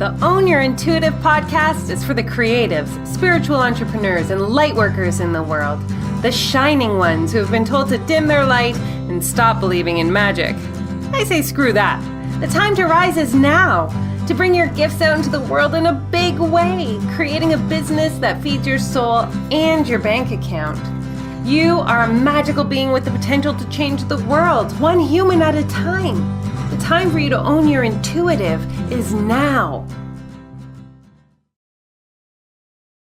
The Own Your Intuitive podcast is for the creatives, spiritual entrepreneurs, and light workers in the world. The shining ones who have been told to dim their light and stop believing in magic. I say screw that. The time to rise is now. To bring your gifts out into the world in a big way, creating a business that feeds your soul and your bank account. You are a magical being with the potential to change the world, one human at a time. The time for you to own your intuitive is now.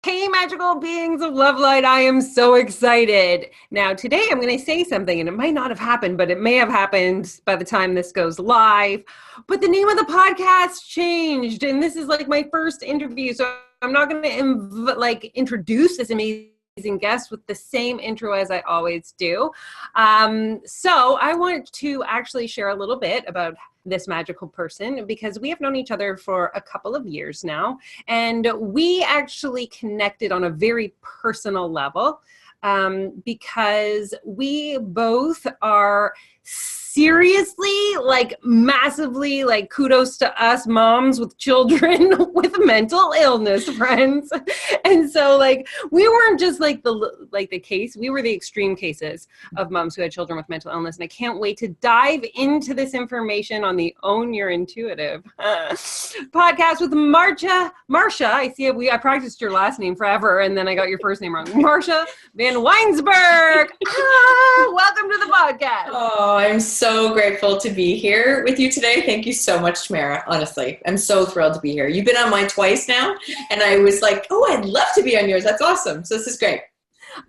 Hey, magical beings of love light, I am so excited. Now, today I'm going to say something, and it might not have happened, but it may have happened by the time this goes live. But the name of the podcast changed, and this is like my first interview, so I'm not going to introduce this amazing guest with the same intro as I always do. So I want to actually share a little bit about this magical person because we have known each other for a couple of years now, and we actually connected on a very personal level because we both are seriously, massively, kudos to us moms with children with mental illness, friends. And so, we weren't just the case. We were the extreme cases of moms who had children with mental illness. And I can't wait to dive into this information on the Own Your Intuitive podcast with Marsha. I practiced your last name forever, and then I got your first name wrong. Marsha Vanwynsberghe. Welcome to the podcast. Oh, I'm so grateful to be here with you today. Thank you so much, Tamara. Honestly, I'm so thrilled to be here. You've been on mine twice now, and I was like, oh, I'd love to be on yours. That's awesome. So this is great.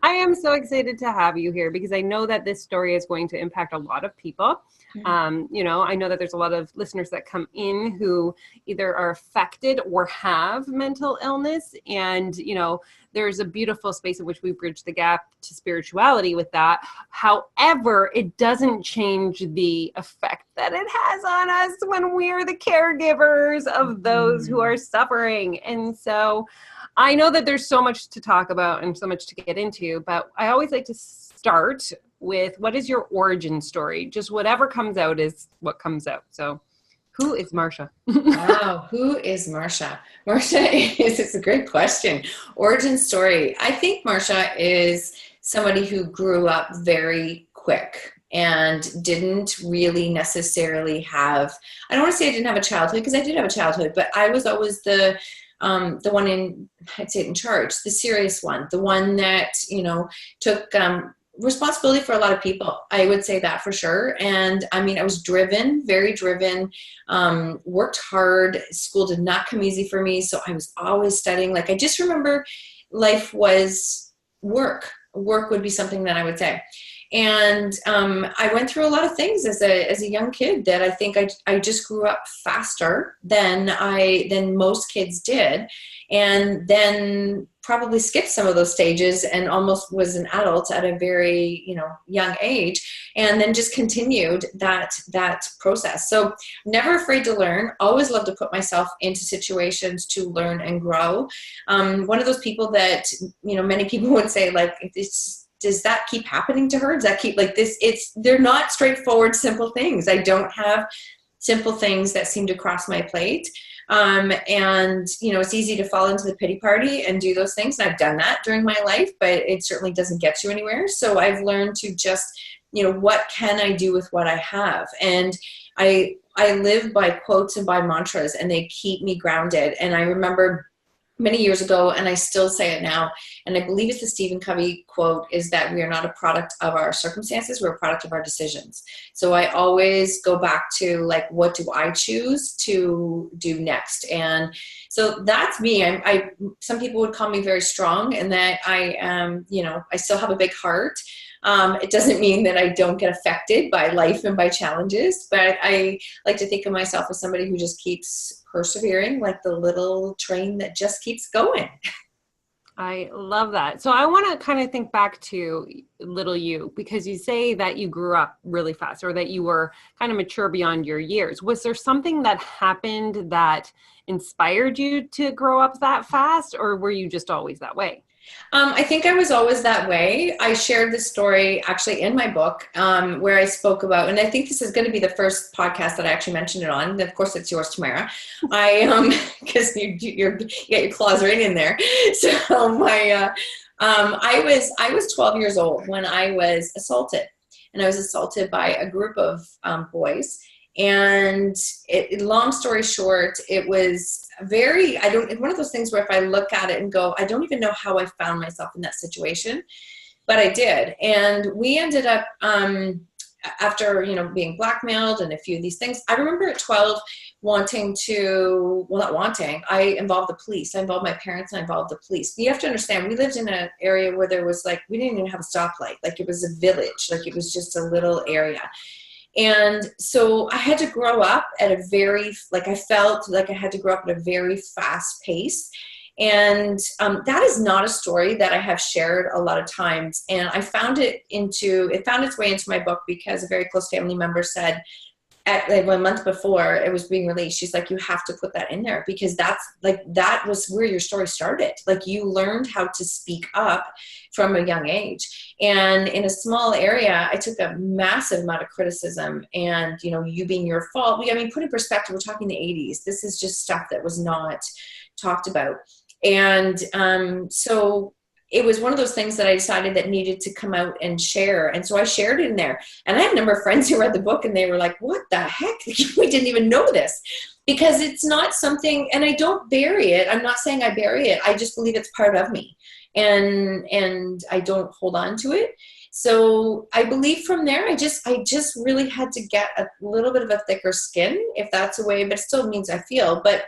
I am so excited to have you here because I know that this story is going to impact a lot of people. I know that there's a lot of listeners that come in who either are affected or have mental illness. And, there's a beautiful space in which we bridge the gap to spirituality with that. However, it doesn't change the effect that it has on us when we're the caregivers of those who are suffering. And so I know that there's so much to talk about and so much to get into, but I always like to start with what is your origin story? Just whatever comes out is what comes out. So who is Marsha? Wow, who is Marsha? It's a great question. Origin story. I think Marsha is somebody who grew up very quick and didn't really necessarily have, I don't want to say I didn't have a childhood because I did have a childhood, but I was always the one in charge, the serious one, the one that, took responsibility for a lot of people. I would say that for sure. And I was driven, very driven, worked hard. School did not come easy for me. So I was always studying. I just remember life was work. Work would be something that I would say. And I went through a lot of things as a young kid that I think I just grew up faster than most kids did, and then probably skipped some of those stages and almost was an adult at a very young age, and then just continued that process. So never afraid to learn. Always loved to put myself into situations to learn and grow. One of those people that many people would say does that keep happening to her? Does that keep this? They're not straightforward, simple things. I don't have simple things that seem to cross my plate. It's easy to fall into the pity party and do those things. And I've done that during my life, but it certainly doesn't get you anywhere. So I've learned to just, what can I do with what I have? And I live by quotes and by mantras, and they keep me grounded. And I remember many years ago, and I still say it now, and I believe it's the Stephen Covey quote, is that we are not a product of our circumstances, we're a product of our decisions. So I always go back to what do I choose to do next? And so that's me. Some people would call me very strong, and that I am, I still have a big heart. It doesn't mean that I don't get affected by life and by challenges, but I like to think of myself as somebody who just keeps persevering, like the little train that just keeps going. I love that. So I want to kind of think back to little you, because you say that you grew up really fast, or that you were kind of mature beyond your years. Was there something that happened that inspired you to grow up that fast, or were you just always that way? I think I was always that way. I shared this story actually in my book, where I spoke about, and I think this is going to be the first podcast that I actually mentioned it on. And of course, it's yours, Tamara. Because you get your claws right in there. So I was 12 years old when I was assaulted, and I was assaulted by a group of boys. And long story short, it was one of those things where if I look at it and go, I don't even know how I found myself in that situation, but I did. And we ended up, after, being blackmailed and a few of these things, I remember at 12 I involved the police. I involved my parents and I involved the police. You have to understand, we lived in an area where there was we didn't even have a stoplight. It was a village. It was just a little area. And so I had to grow up at I felt like I had to grow up at a very fast pace. And that is not a story that I have shared a lot of times. And I found it found its way into my book because a very close family member said, at 1 month before it was being released, she's like, you have to put that in there, because that was where your story started. You learned how to speak up from a young age. And in a small area, I took a massive amount of criticism and, you being your fault. Put in perspective, we're talking the 80s. This is just stuff that was not talked about. And so it was one of those things that I decided that needed to come out and share. And so I shared it in there. And I had a number of friends who read the book and they were like, what the heck? We didn't even know this. Because it's not something, and I don't bury it. I'm not saying I bury it. I just believe it's part of me. And I don't hold on to it. So I believe from there, I just really had to get a little bit of a thicker skin, if that's a way, but it still means I feel, but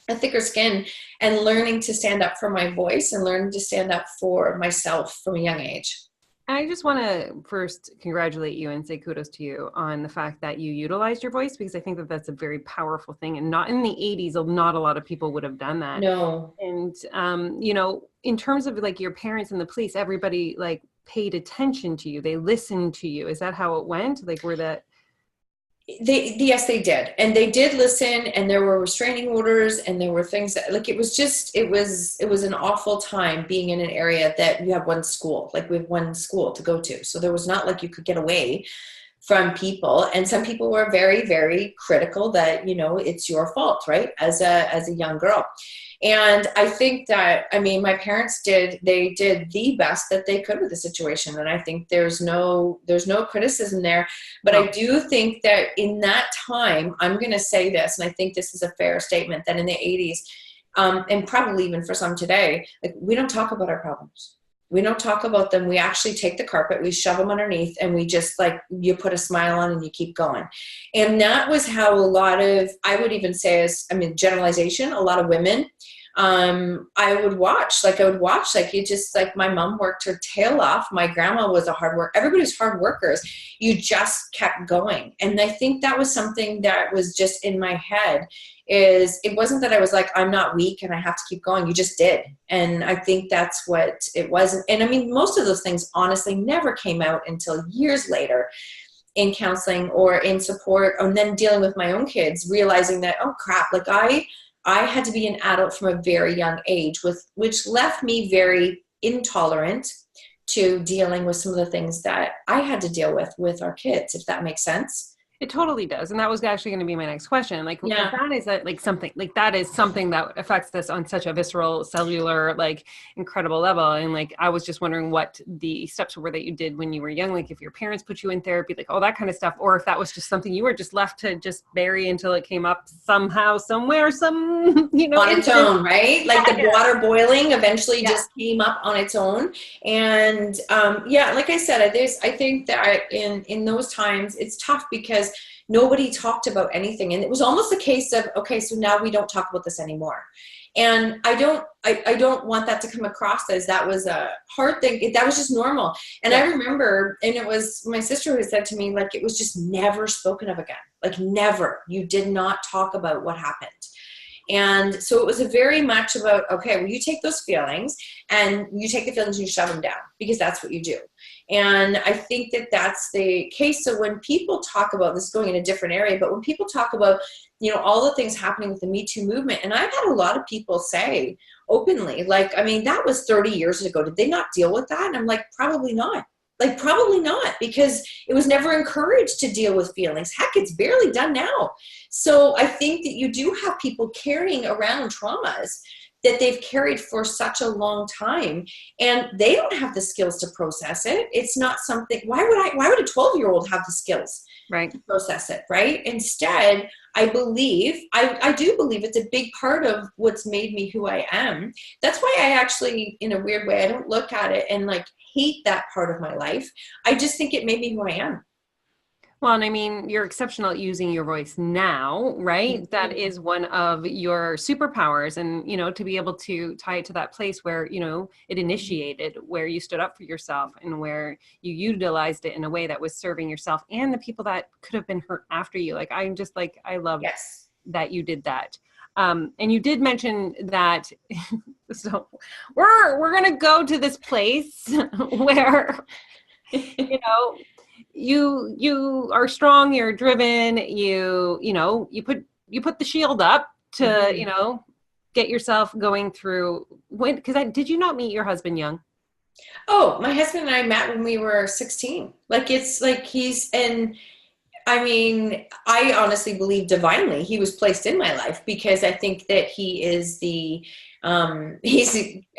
a thicker skin, and learning to stand up for my voice and learning to stand up for myself from a young age. I just want to first congratulate you and say kudos to you on the fact that you utilized your voice, because I think that that's a very powerful thing. And not in the 80s, not a lot of people would have done that. No. And, in terms of your parents and the police, everybody paid attention to you. They listened to you. Is that how it went? Yes, they did. And they did listen, and there were restraining orders, and there were things that it was an awful time being in an area that you have one school, we have one school to go to. So there was not you could get away from people. And some people were very, very critical that, it's your fault, right? As a young girl. And I think that, my parents did the best that they could with the situation. And I think there's no criticism there. But I do think that in that time, I'm going to say this, and I think this is a fair statement, that in the 80s, and probably even for some today, we don't talk about our problems. We don't talk about them. We actually take the carpet, we shove them underneath, and we just you put a smile on and you keep going. And that was how a lot of, I would even say generalization, a lot of women, I would watch, my mom worked her tail off. My grandma was a hard worker. Everybody's hard workers. You just kept going. And I think that was something that was just in my head. It wasn't that I was I'm not weak and I have to keep going. You just did. And I think that's what it was. And most of those things honestly never came out until years later in counseling or in support, and then dealing with my own kids, realizing that, oh crap, I had to be an adult from a very young age, which left me very intolerant to dealing with some of the things that I had to deal with our kids, if that makes sense. It totally does. And that was actually going to be my next question. Yeah. That is something that affects us on such a visceral, cellular, incredible level. And I was just wondering what the steps were that you did when you were young, if your parents put you in therapy, all that kind of stuff, or if that was just something you were just left to just bury until it came up somehow, somewhere, on its own, right? The water boiling eventually just came up on its own. And like I said, I think that in those times it's tough because nobody talked about anything. And it was almost a case of, okay, so now we don't talk about this anymore. And I don't want that to come across as that was a hard thing. That was just normal. And I remember, and it was my sister who said to me, it was just never spoken of again. Never. You did not talk about what happened. And so it was a very much about, okay, well, you take those feelings and you take the feelings and you shove them down, because that's what you do. And I think that that's the case. So when people talk about this, going in a different area, but when people talk about, all the things happening with the Me Too movement. And I've had a lot of people say openly, like, I mean, that was 30 years ago. Did they not deal with that? And I'm like, probably not. Like, probably not, because it was never encouraged to deal with feelings. Heck, it's barely done now. So I think that you do have people carrying around traumas that they've carried for such a long time, and they don't have the skills to process it. It's not something, why would a 12-year-old have the skills to process it, right? Instead, I do believe it's a big part of what's made me who I am. That's why I actually, in a weird way, I don't look at it and like hate that part of my life. I just think it made me who I am. Well, and I mean, you're exceptional at using your voice now, right? Mm-hmm. That is one of your superpowers. And, to be able to tie it to that place where, it initiated, where you stood up for yourself and where you utilized it in a way that was serving yourself and the people that could have been hurt after you. Like, I'm just like, I love that you did that. And you did mention that, so we're going to go to this place where, you are strong, you're driven, you put the shield up to, get yourself going through did you not meet your husband young? Oh, my husband and I met when we were 16. Like, it's like I mean, I honestly believe divinely he was placed in my life, because I think that he is he's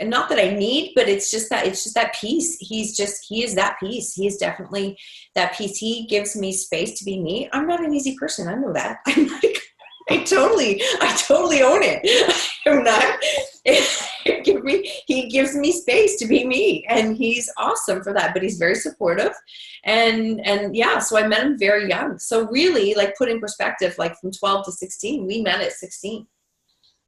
not that I need, but it's just that peace. He is that peace. He is definitely that peace. He gives me space to be me. I'm not an easy person. I know that. I'm like, I totally own it. I'm not. He gives me space to be me, and he's awesome for that. But he's very supportive, and yeah. So I met him very young. So really, like, put in perspective, like from 12 to 16, we met at 16.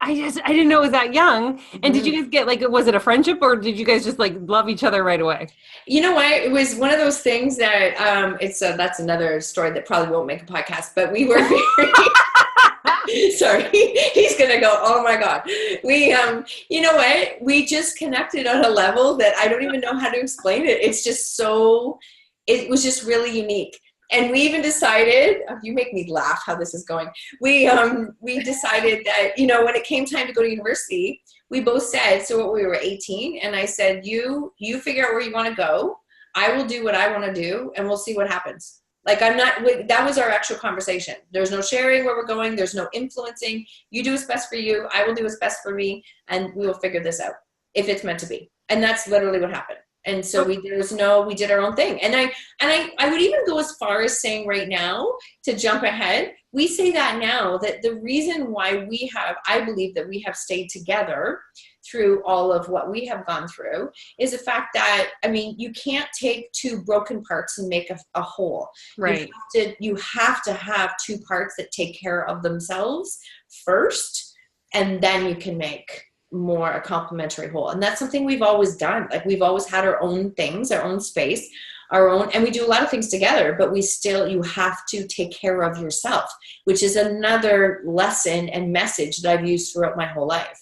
I didn't know it was that young. And did you guys get, like, was it a friendship, or did you guys just like love each other right away? You know what? It was one of those things that that's another story that probably won't make a podcast, but we were very, sorry, he's going to go, oh my God. We, you know what? We just connected on a level that I don't even know how to explain it. It's just it was just really unique. And we even decided, you make me laugh how this is going. We decided that, when it came time to go to university, we both said, so we were 18, and I said, you figure out where you want to go. I will do what I want to do, and we'll see what happens. Like, that was our actual conversation. There's no sharing where we're going. There's no influencing. You do what's best for you. I will do what's best for me, and we will figure this out if it's meant to be. And that's literally what happened. And so we did our own thing. And I would even go as far as saying right now, to jump ahead, we say that now, that the reason why I believe that we have stayed together through all of what we have gone through is the fact that, I mean, you can't take two broken parts and make a whole. Right. You have to have two parts that take care of themselves first, and then you can make more a complementary whole. And that's something we've always done. Like, we've always had our own things, our own space, and we do a lot of things together, but you have to take care of yourself, which is another lesson and message that I've used throughout my whole life.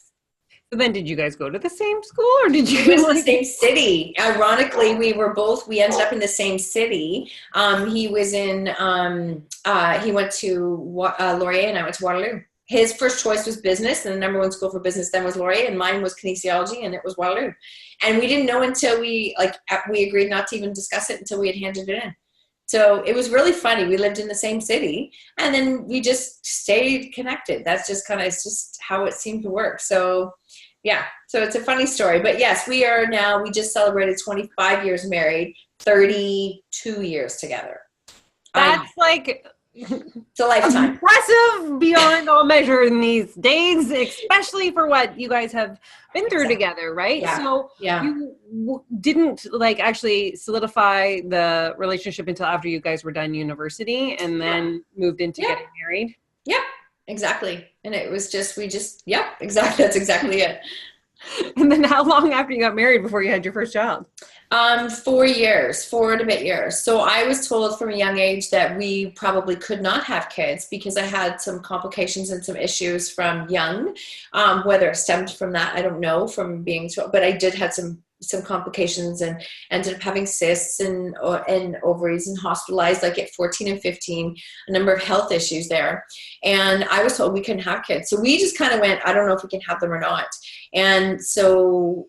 So then, did you guys go to the same school, or did you? It was the same city. Ironically, we ended up in the same city. He was he went to Laurier, and I went to Waterloo. His first choice was business, and the number one school for business then was Laurier, and mine was kinesiology, and it was Waterloo. And we didn't know until we agreed not to even discuss it until we had handed it in. So it was really funny. We lived in the same city, and then we just stayed connected. That's just it's just how it seemed to work. So yeah, so it's a funny story. But yes, we just celebrated 25 years married, 32 years together. That's it's a lifetime. Impressive beyond all measure in these days, especially for what you guys have been through together, right? Yeah. So you didn't actually solidify the relationship until after you guys were done university, and then moved into getting married? Yep, exactly. And it was exactly. That's exactly it. And then how long after you got married before you had your first child? 4 years, 4 and a bit years. So I was told from a young age that we probably could not have kids because I had some complications and some issues from young. Whether it stemmed from that, I don't know, from being told, but I did have some some complications and ended up having cysts and ovaries and hospitalized like at 14 and 15, a number of health issues there. And I was told we couldn't have kids. So we just kind of went, I don't know if we can have them or not. And so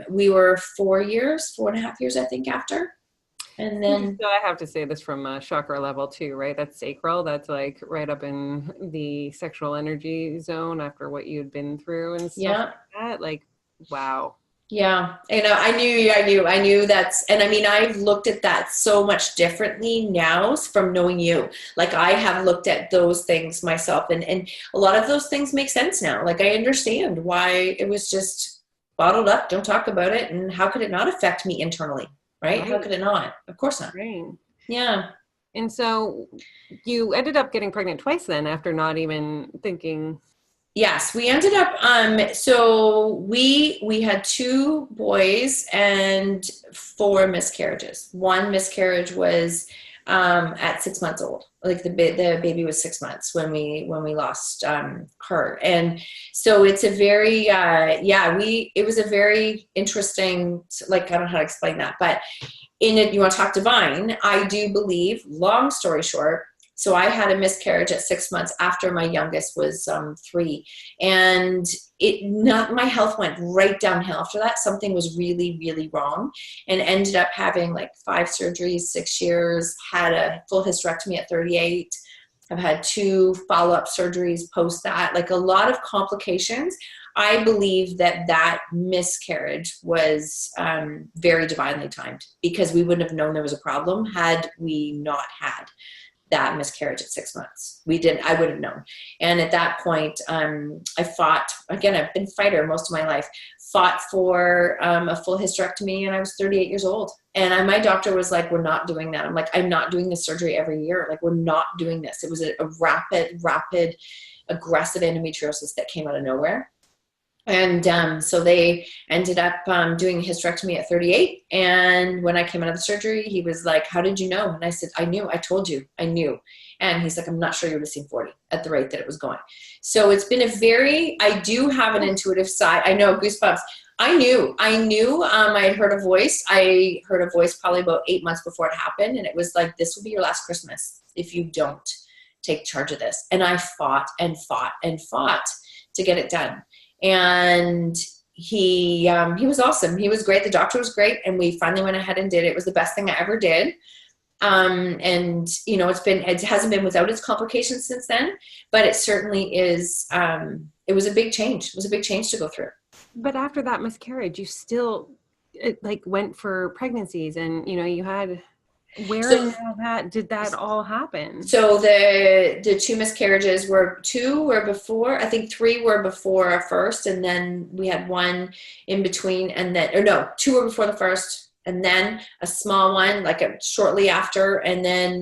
we were 4.5 years, I think, after. And then so I have to say this from a chakra level too, right? That's sacral. That's like right up in the sexual energy zone after what you'd been through and stuff like that. Like, wow. Yeah. I knew that's, and I mean, I've looked at that so much differently now from knowing you. Like I have looked at those things myself and a lot of those things make sense now. Like I understand why it was just bottled up. Don't talk about it. And how could it not affect me internally? Right? How could it not? Of course not. Right. Yeah. And so you ended up getting pregnant twice then after not even thinking. Yes, we ended up, so we had 2 boys and 4 miscarriages. 1 miscarriage was at 6 months old. Like the baby was 6 months when we lost her. And so it's a very, it was a very interesting, like, I don't know how to explain that, but in it, you want to talk divine, I do believe, long story short, so I had a miscarriage at 6 months after my youngest was 3. And my health went right downhill after that. Something was really, really wrong and ended up having like 5 surgeries, 6 years, had a full hysterectomy at 38. I've had 2 follow-up surgeries post that, like a lot of complications. I believe that miscarriage was very divinely timed because we wouldn't have known there was a problem had we not had that miscarriage at 6 months. I would have known. And at that point, I fought, again, I've been a fighter most of my life, fought for a full hysterectomy, and I was 38 years old. And my doctor was like, we're not doing that. I'm like, I'm not doing this surgery every year. Like, we're not doing this. It was a rapid, aggressive endometriosis that came out of nowhere. And so they ended up doing a hysterectomy at 38. And when I came out of the surgery, he was like, how did you know? And I said, I knew. I told you. I knew. And he's like, I'm not sure you would have seen 40 at the rate that it was going. So it's been I do have an intuitive side. I know, goosebumps. I knew. I had heard a voice. I heard a voice probably about 8 months before it happened. And it was like, this will be your last Christmas if you don't take charge of this. And I fought and fought and fought to get it done. And he was awesome. He was great. The doctor was great. And we finally went ahead and did it. It was the best thing I ever did. And you know, it hasn't been without its complications since then, but it certainly is. It was a big change. It was a big change to go through. But after that miscarriage, you still went for pregnancies and, you know, you had, did that all happen? So the 2 miscarriages two were before, I think 3 were before our first, and then we had 1 in between, and then, 2 were before the first, and then a small one, shortly after, and then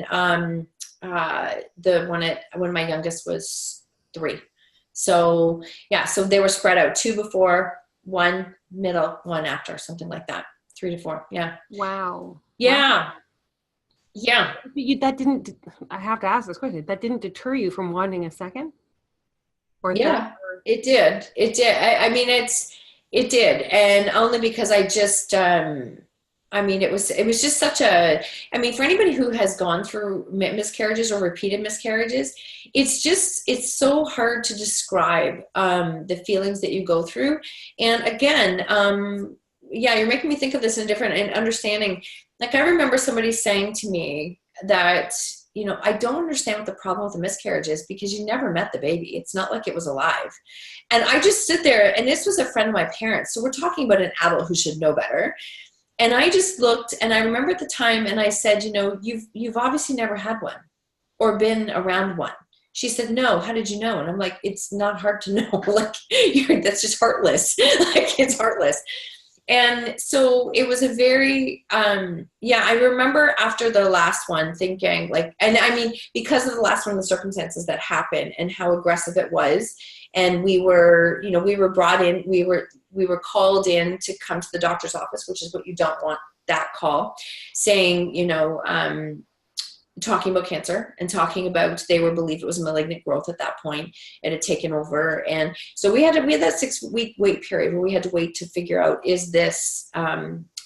the one when my youngest was 3. So yeah, so they were spread out, 2 before, 1 middle, 1 after, something like that, 3 to 4. Yeah. Wow. Yeah. Wow. Yeah. I have to ask this question. That didn't deter you from wanting a second? It did. It did. I mean, it did. And only because I just, it was just such for anybody who has gone through miscarriages or repeated miscarriages, it's so hard to describe the feelings that you go through. And again, you're making me think of this in different and understanding. Like, I remember somebody saying to me that, you know, I don't understand what the problem with the miscarriage is because you never met the baby. It's not like it was alive. And I just sit there, and this was a friend of my parents. So we're talking about an adult who should know better. And I just looked, and I remember at the time, and I said, you know, you've obviously never had one or been around one. She said, no, how did you know? And I'm like, it's not hard to know. Like, that's just heartless. Like, it's heartless. And so it was a very, I remember after the last one thinking because of the last one, the circumstances that happened and how aggressive it was. And we were brought in, we were called in to come to the doctor's office, which is what you don't want, that call, saying, you know, talking about cancer and talking about, they were believed it was a malignant growth at that point. It had taken over. And so we had that 6-week wait period where we had to wait to figure out, is this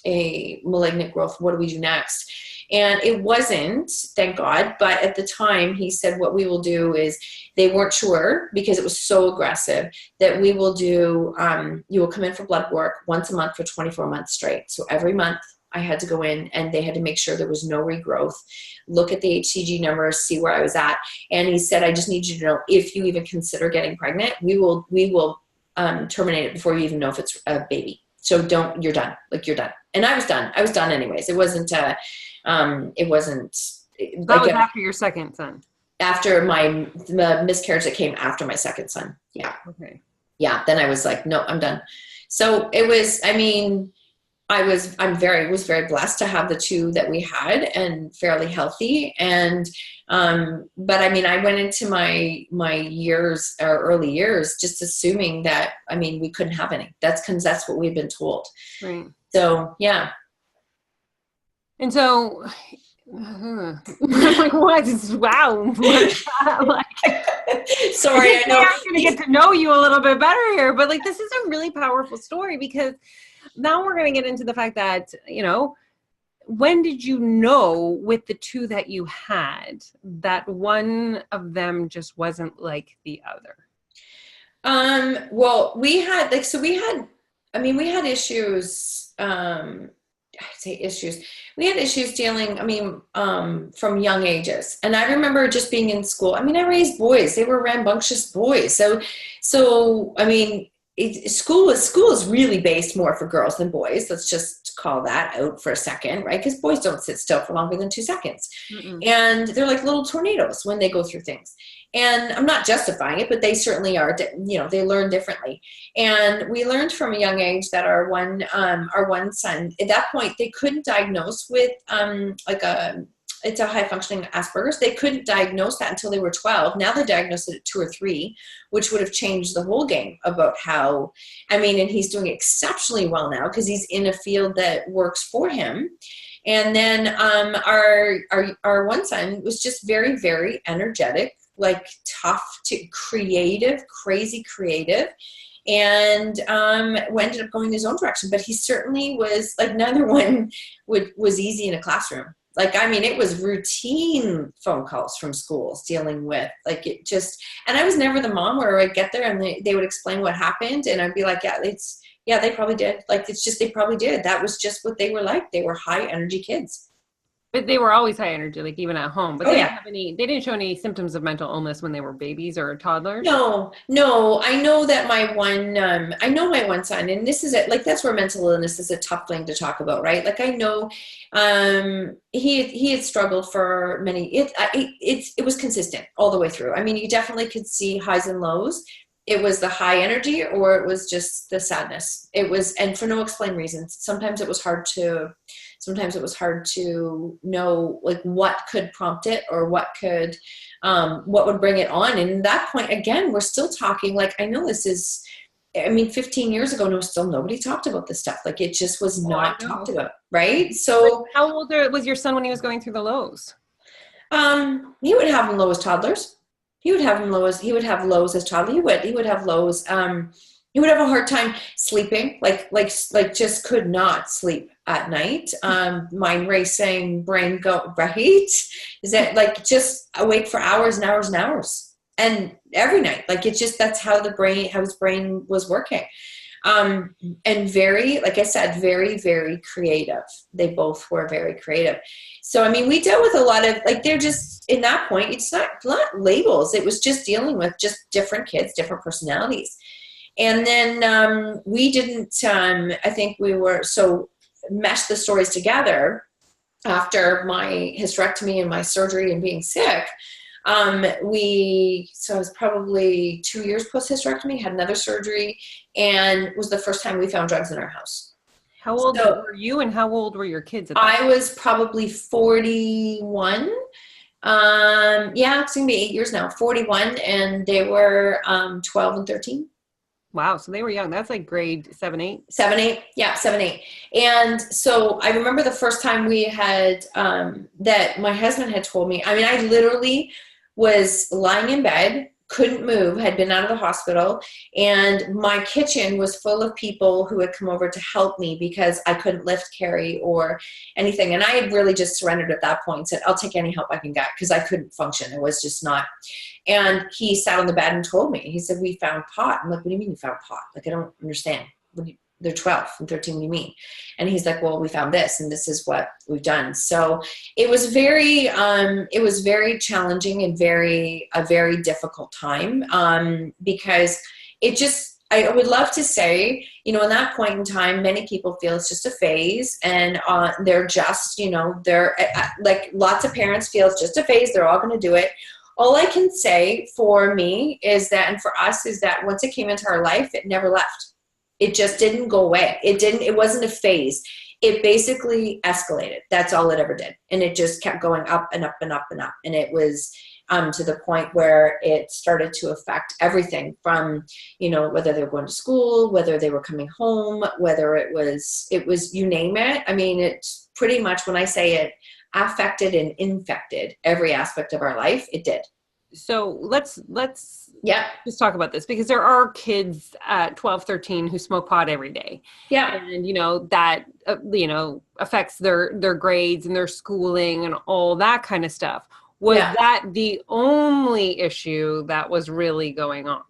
a malignant growth? What do we do next? And it wasn't, thank God. But at the time he said, what we will do is, they weren't sure because it was so aggressive, that we will do, you will come in for blood work once a month for 24 months straight. So every month I had to go in and they had to make sure there was no regrowth, look at the HCG numbers, see where I was at. And he said, I just need you to know, if you even consider getting pregnant, we will terminate it before you even know if it's a baby. So you're done. Like, you're done. And I was done. I was done anyways. It wasn't, that was after your second son. After the miscarriage that came after my second son. Yeah. Okay. Yeah. Then I was like, no, I'm done. So it was, I mean, was very blessed to have the two that we had, and fairly healthy. And, but I mean, I went into my years, or early years, just assuming that, I mean, we couldn't have any. That's what we've been told. Right. So, yeah. And so, like, what? Wow. Like, sorry, I know. I'm going to get to know you a little bit better here, but like, this is a really powerful story, because now we're going to get into the fact that, when did you know with the two that you had that one of them just wasn't like the other? Well, we had issues, we had issues dealing, from young ages. And I remember just being in school. I mean, I raised boys. They were rambunctious boys. So I mean, school is really based more for girls than boys. Let's just call that out for a second, right? Because boys don't sit still for longer than 2 seconds. Mm-mm. And they're like little tornadoes when they go through things. And I'm not justifying it, but they certainly are, they learn differently. And we learned from a young age that our one son, at that point, they couldn't diagnose with it's a high functioning Asperger's. They couldn't diagnose that until they were 12. Now they diagnosed it at 2 or 3, which would have changed the whole game about how, and he's doing exceptionally well now because he's in a field that works for him. And then our one son was just very, very energetic, like tough to creative, crazy creative. And ended up going his own direction. But he certainly was, like, neither one was easy in a classroom. Like, it was routine phone calls from schools dealing with, like, it just, and I was never the mom where I'd get there and they would explain what happened. And I'd be like, yeah, they probably did. Like, it's just, they probably did. That was just what they were like. They were high energy kids. But they were always high energy, like even at home. But they didn't show any symptoms of mental illness when they were babies or toddlers? No. I know that my one son, and this is like, that's where mental illness is a tough thing to talk about, right? Like, I know he had struggled for many, it was consistent all the way through. You definitely could see highs and lows. It was the high energy, or it was just the sadness. It was, and for no explained reasons. Sometimes it was hard to know, like, what could prompt it, or what would bring it on. And at that point, again, we're still talking, like, I know this is, 15 years ago, nobody talked about this stuff. Like, it just was not talked about. Right. So how old was your son when he was going through the lows? He would have them low as toddlers. He would have lows as toddler. He would have lows. He would have a hard time sleeping, like just could not sleep at night. Mind racing, brain go, right? Is that, like, just awake for hours and hours and hours, and every night, like, it's just, that's how his brain was working. And very, like I said, very, very creative. They both were very creative. So, we dealt with a lot of, like, they're just, in that point, it's not labels. It was just dealing with just different kids, different personalities. And then we didn't, I think we were, so meshed the stories together after my hysterectomy and my surgery and being sick. So I was probably 2 years post hysterectomy, had another surgery, and it was the first time we found drugs in our house. How old were you, and how old were your kids at that time? I was probably 41. It's going to be 8 years now, 41, and they were 12 and 13. Wow. So they were young. That's like grade 7, 8. 7, 8. Yeah, 7, 8. And so I remember the first time we had, that my husband had told me, I mean, I literally was lying in bed, couldn't move, had been out of the hospital, and my kitchen was full of people who had come over to help me because I couldn't lift, carry, or anything. And I had really just surrendered at that point, said, I'll take any help I can get, because I couldn't function. It was just not. And he sat on the bed and told me, he said, we found pot. I'm like, what do you mean you found pot? Like, I don't understand. They're 12 and 13. What do you mean? And he's like, well, we found this, and this is what we've done. So it was very challenging and a very difficult time, because it just, I would love to say, you know, in that point in time, many people feel it's just a phase, and they're just, you know, they're like, lots of parents feel it's just a phase. They're all going to do it. All I can say for me is that, and for us, is that once it came into our life, it never left. It just didn't go away. It wasn't a phase. It basically escalated. That's all it ever did. And it just kept going up and up and up and up. And it was to the point where it started to affect everything from, you know, whether they were going to school, whether they were coming home, whether it was, you name it. I mean, it's pretty much, when I say it affected and infected every aspect of our life, it did. So let's just talk about this, because there are kids at 12, 13 who smoke pot every day. Yeah. And, you know, that, affects their grades and their schooling and all that kind of stuff. Was that the only issue that was really going on?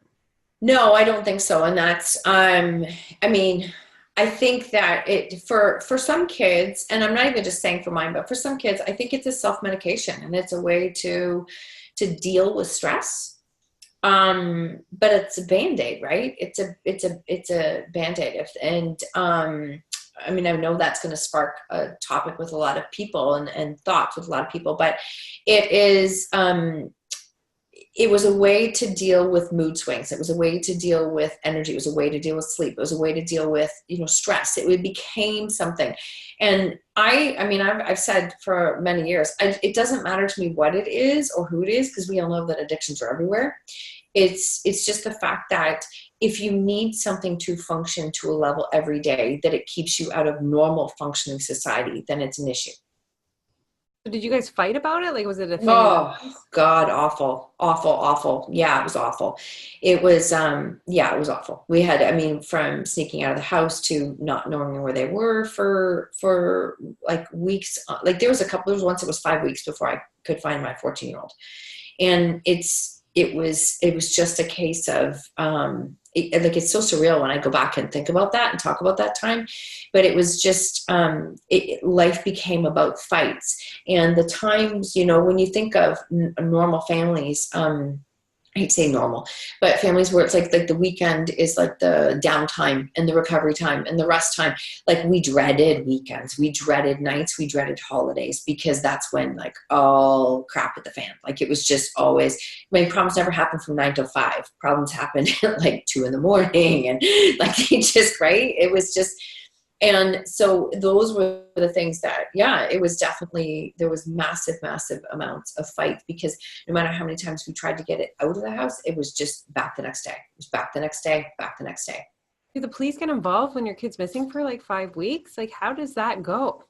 No, I don't think so. And that's, I mean, I think that for some kids, and I'm not even just saying for mine, but for some kids, I think it's a self-medication, and it's a way to deal with stress. But it's a Band-Aid, right? It's a Band-Aid. And, I mean, I know that's going to spark a topic with a lot of people and thoughts with a lot of people, but it is, it was a way to deal with mood swings. It was a way to deal with energy. It was a way to deal with sleep. It was a way to deal with, you know, stress. It became something. And I mean, I've said for many years, it doesn't matter to me what it is or who it is, because we all know that addictions are everywhere. It's just the fact that if you need something to function to a level every day that it keeps you out of normal functioning society, then it's an issue. Did you guys fight about it? Like, was it a thing? Oh God, awful, awful, awful. Yeah, it was awful. It was, it was awful. We had, I mean, from sneaking out of the house to not knowing where they were for like weeks. Like there was once it was 5 weeks before I could find my 14-year-old. And it was just a case of, like, it's so surreal when I go back and think about that and talk about that time, but it was just, life became about fights. And the times, you know, when you think of normal families, I hate to say normal, but families where it's like the weekend is like the downtime and the recovery time and the rest time. Like, we dreaded weekends, we dreaded nights, we dreaded holidays, because that's when, like, all crap hit the fan. Like, it was just always, I mean, problems never happened from 9 to 5. Problems happened at like 2 a.m. and like, they just, right. It was just, and so those were the things that, it was definitely, there was massive, massive amounts of fights, because no matter how many times we tried to get it out of the house, it was just back the next day. It was back the next day, back the next day. Do the police get involved when your kid's missing for like 5 weeks? Like, how does that go?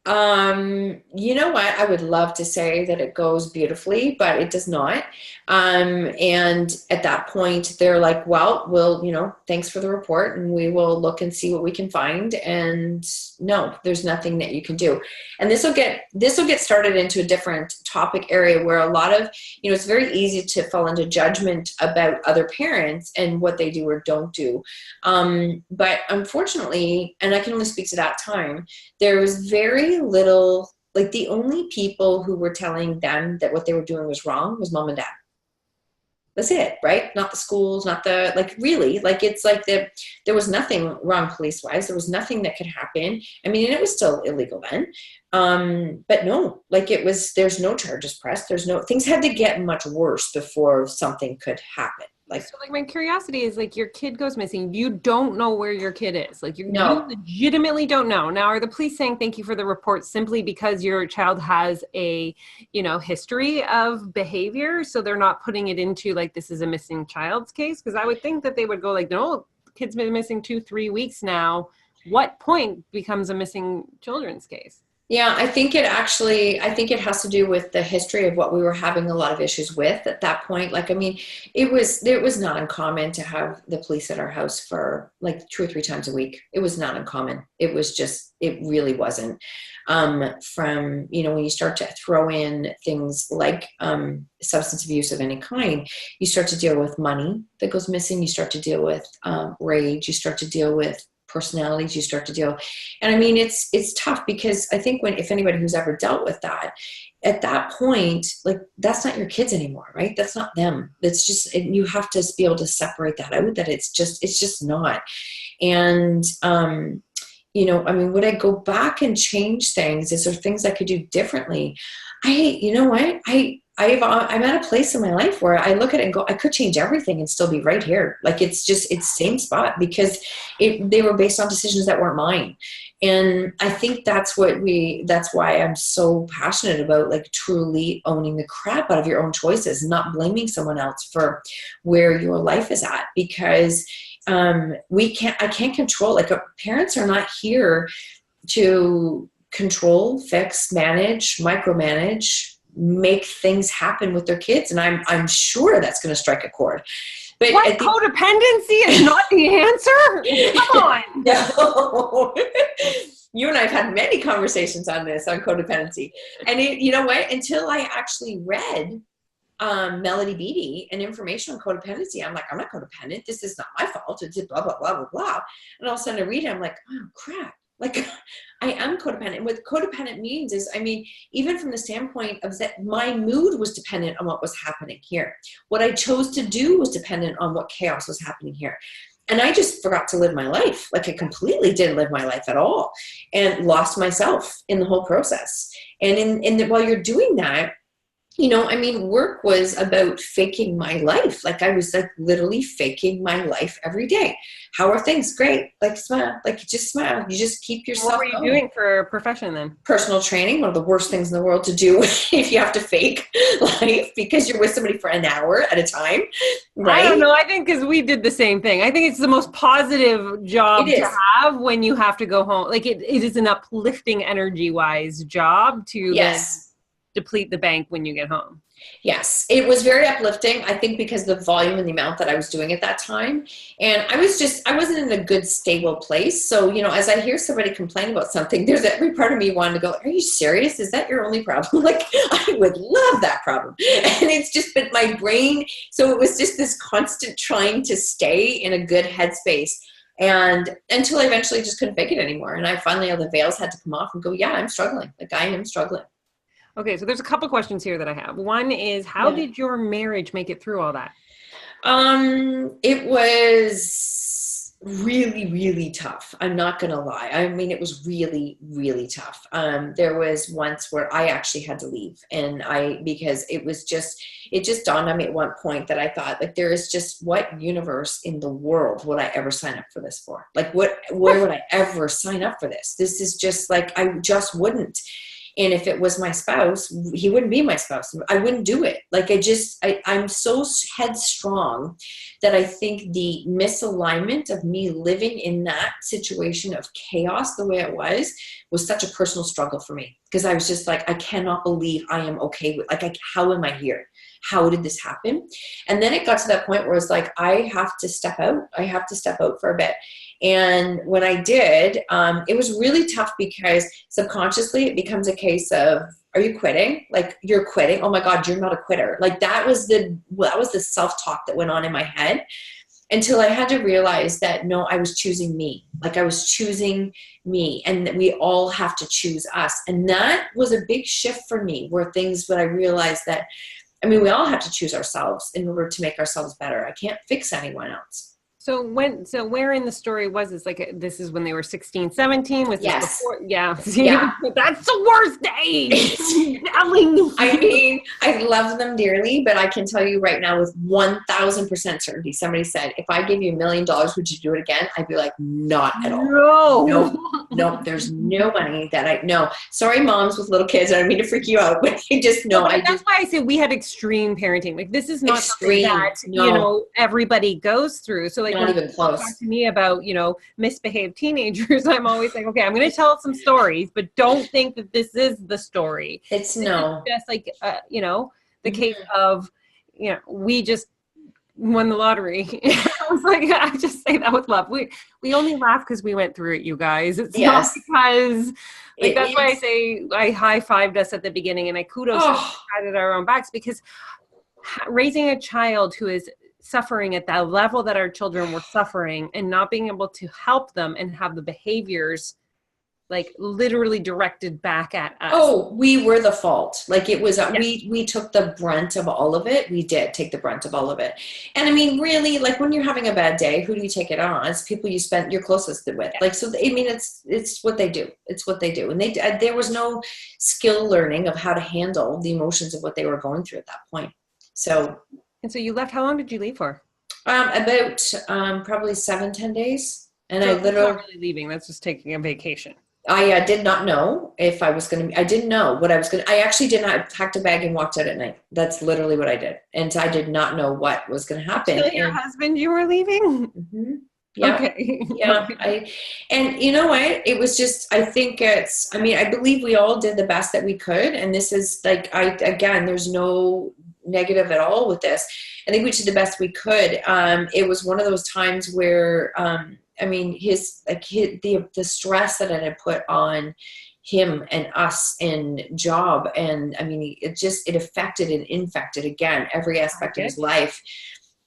You know what? I would love to say that it goes beautifully, but it does not. And at that point, they're like, well, we'll, you know, thanks for the report, and we will look and see what we can find. And no, there's nothing that you can do. And this will get started into a different topic area where a lot of, you know, it's very easy to fall into judgment about other parents and what they do or don't do. But unfortunately, and I can only speak to that time, there was very little, like, the only people who were telling them that what they were doing was wrong was mom and dad. That's it, right? Not the schools, not the, like, really, like, it's like there was nothing wrong police-wise. There was nothing that could happen. I mean, and it was still illegal then. But no, like, there's no charges pressed. Things had to get much worse before something could happen. Like, so, like, my curiosity is, like, your kid goes missing. You don't know where your kid is. Like, you legitimately don't know. Now, are the police saying thank you for the report simply because your child has a, you know, history of behavior? So they're not putting it into, like, this is a missing child's case? Because I would think that they would go like, no, kid's been missing 2-3 weeks now. What point becomes a missing children's case? Yeah, I think it has to do with the history of what we were having a lot of issues with at that point. Like, I mean, it was not uncommon to have the police at our house for like 2 or 3 times a week. It was not uncommon. It really wasn't. From, when you start to throw in things like substance abuse of any kind, you start to deal with money that goes missing. You start to deal with rage. You start to deal with personalities, you start to deal. And I mean, it's tough because I think if anybody who's ever dealt with that, at that point, like, that's not your kids anymore, right? That's not them. It's just, you have to be able to separate that out, that it's just not. And, I mean, would I go back and change things? Is there things I could do differently? You know what? I'm at a place in my life where I look at it and go, I could change everything and still be right here. Like, it's same spot, because they were based on decisions that weren't mine. And I think that's why I'm so passionate about, like, truly owning the crap out of your own choices, not blaming someone else for where your life is at, because I can't control, like, parents are not here to control, fix, manage, micromanage, make things happen with their kids. And I'm sure that's going to strike a chord. But what, codependency is not the answer? Come on. No. You and I have had many conversations on codependency. And you know what? Until I actually read Melody Beattie and information on codependency, I'm like, I'm not codependent. This is not my fault. It's blah, blah, blah, blah, blah. And all of a sudden I read it, I'm like, oh, crap. Like, I am codependent. And what codependent means is, I mean, even from the standpoint of that, my mood was dependent on what was happening here. What I chose to do was dependent on what chaos was happening here. And I just forgot to live my life. Like, I completely didn't live my life at all, and lost myself in the whole process. And while you're doing that, I mean, work was about faking my life. Like, I was like literally faking my life every day. How are things? Great. Like, smile. Like, just smile. You just keep yourself What were you doing for a profession then? Personal training, one of the worst things in the world to do if you have to fake life because you're with somebody for an hour at a time, right? I don't know. I think because we did the same thing. I think it's the most positive job to have when you have to go home. Like, it is an uplifting energy-wise job to then deplete the bank when you get home. Yes, it was very uplifting, I think, because the volume and the amount that I was doing at that time. And I wasn't in a good, stable place. So, as I hear somebody complain about something, there's every part of me wanting to go, are you serious? Is that your only problem? Like, I would love that problem. And it's just been my brain. So it was just this constant trying to stay in a good headspace. And until I eventually just couldn't fake it anymore. And I finally, the veils had to come off and go, yeah, I'm struggling. Like, I am struggling. Okay, so there's a couple questions here that I have. One is, how did your marriage make it through all that? It was really, really tough. I'm not going to lie. I mean, it was really, really tough. There was once where I actually had to leave, because it just dawned on me at one point that I thought, like, there is just, what universe in the world would I ever sign up for this for? Like, where would I ever sign up for this? This is just like, I just wouldn't. And if it was my spouse, he wouldn't be my spouse. I wouldn't do it. Like, I'm so headstrong that I think the misalignment of me living in that situation of chaos the way it was such a personal struggle for me. Because I was just like, I cannot believe I am okay with, like, how am I here? How did this happen? And then it got to that point where it's like, I have to step out. I have to step out for a bit. And when I did, it was really tough because subconsciously it becomes a case of, are you quitting? Like, you're quitting. Oh my God, you're not a quitter. Like, that was the self-talk that went on in my head, until I had to realize that, no, I was choosing me. Like, I was choosing me, and that we all have to choose us. And that was a big shift for me, when I realized that, I mean, we all have to choose ourselves in order to make ourselves better. I can't fix anyone else. So where in the story was this? Like, this is when they were 16, 17? Was this before? Yeah. Yeah. That's the worst age. I mean, I love them dearly, but I can tell you right now with 1,000% certainty, somebody said, if I gave you $1 million, would you do it again? I'd be like, not at all. No. no, there's no money that I no. Sorry, moms with little kids. I don't mean to freak you out, but I just know. But that's why I say we had extreme parenting. Like this is not something that everybody goes through. So like not even close. Talk to me about misbehaved teenagers. I'm always like, okay, I'm going to tell some stories, but don't think that this is the story. It's just like the case of we just won the lottery. I was like, I just say that with love. We only laugh because we went through it, you guys. It's not because that's why I say I high-fived us at the beginning and I kudos at our own backs, because raising a child who is suffering at that level that our children were suffering and not being able to help them and have the behaviors like literally directed back at us. Oh, we were the fault. Like it was, we took the brunt of all of it. We did take the brunt of all of it. And I mean, really, like when you're having a bad day, who do you take it on? It's people you spent your closest with. Like, so, I mean, it's what they do. It's what they do. And there was no skill learning of how to handle the emotions of what they were going through at that point. So. And so you left, how long did you leave for? About probably 7-10 days. And so I literally. Not really leaving. That's just taking a vacation. I did not know if I was going to, I didn't know what I was going to, I actually did not packed a bag and walked out at night. That's literally what I did. And I did not know what was going to happen. Tell your husband you were leaving? Mm-hmm. Yeah. Okay. Yeah. And you know what? It was just, I think I believe we all did the best that we could. And this is like, again, there's no negative at all with this. I think we did the best we could. It was one of those times where, the stress that it had put on him and us and job. And I mean, it affected and infected again, every aspect of his life.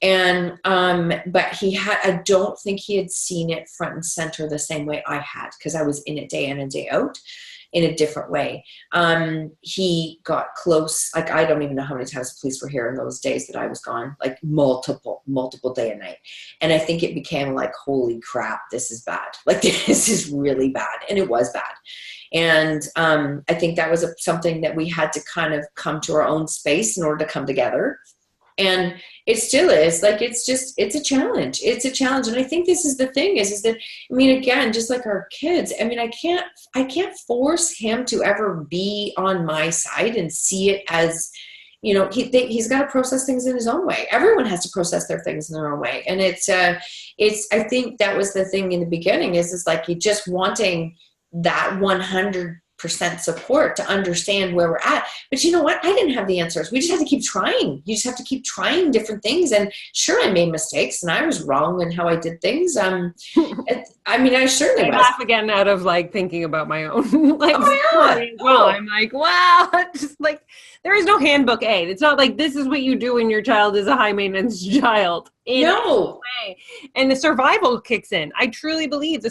And, but I don't think he had seen it front and center the same way I had, because I was in it day in and day out in a different way. He got close. Like, I don't even know how many times the police were here in those days that I was gone, like multiple day and night. And I think it became like, holy crap, this is bad. Like, this is really bad. And it was bad. And I think that was something that we had to kind of come to our own space in order to come together. And it still is like, it's a challenge. It's a challenge. And I think this is the thing is that, I mean, again, just like our kids, I mean, I can't force him to ever be on my side and see it as, he's got to process things in his own way. Everyone has to process their things in their own way. And I think that was the thing in the beginning is like, you just wanting that 100% support to understand where we're at. But you know what? I didn't have the answers. We just have to keep trying. You just have to keep trying different things. And sure, I made mistakes and I was wrong in how I did things. I certainly was. Laugh again out of like thinking about my own story. Well, I'm like, wow, just like there is no handbook A. It's not like this is what you do when your child is a high maintenance child. No way. And the survival kicks in. I truly believe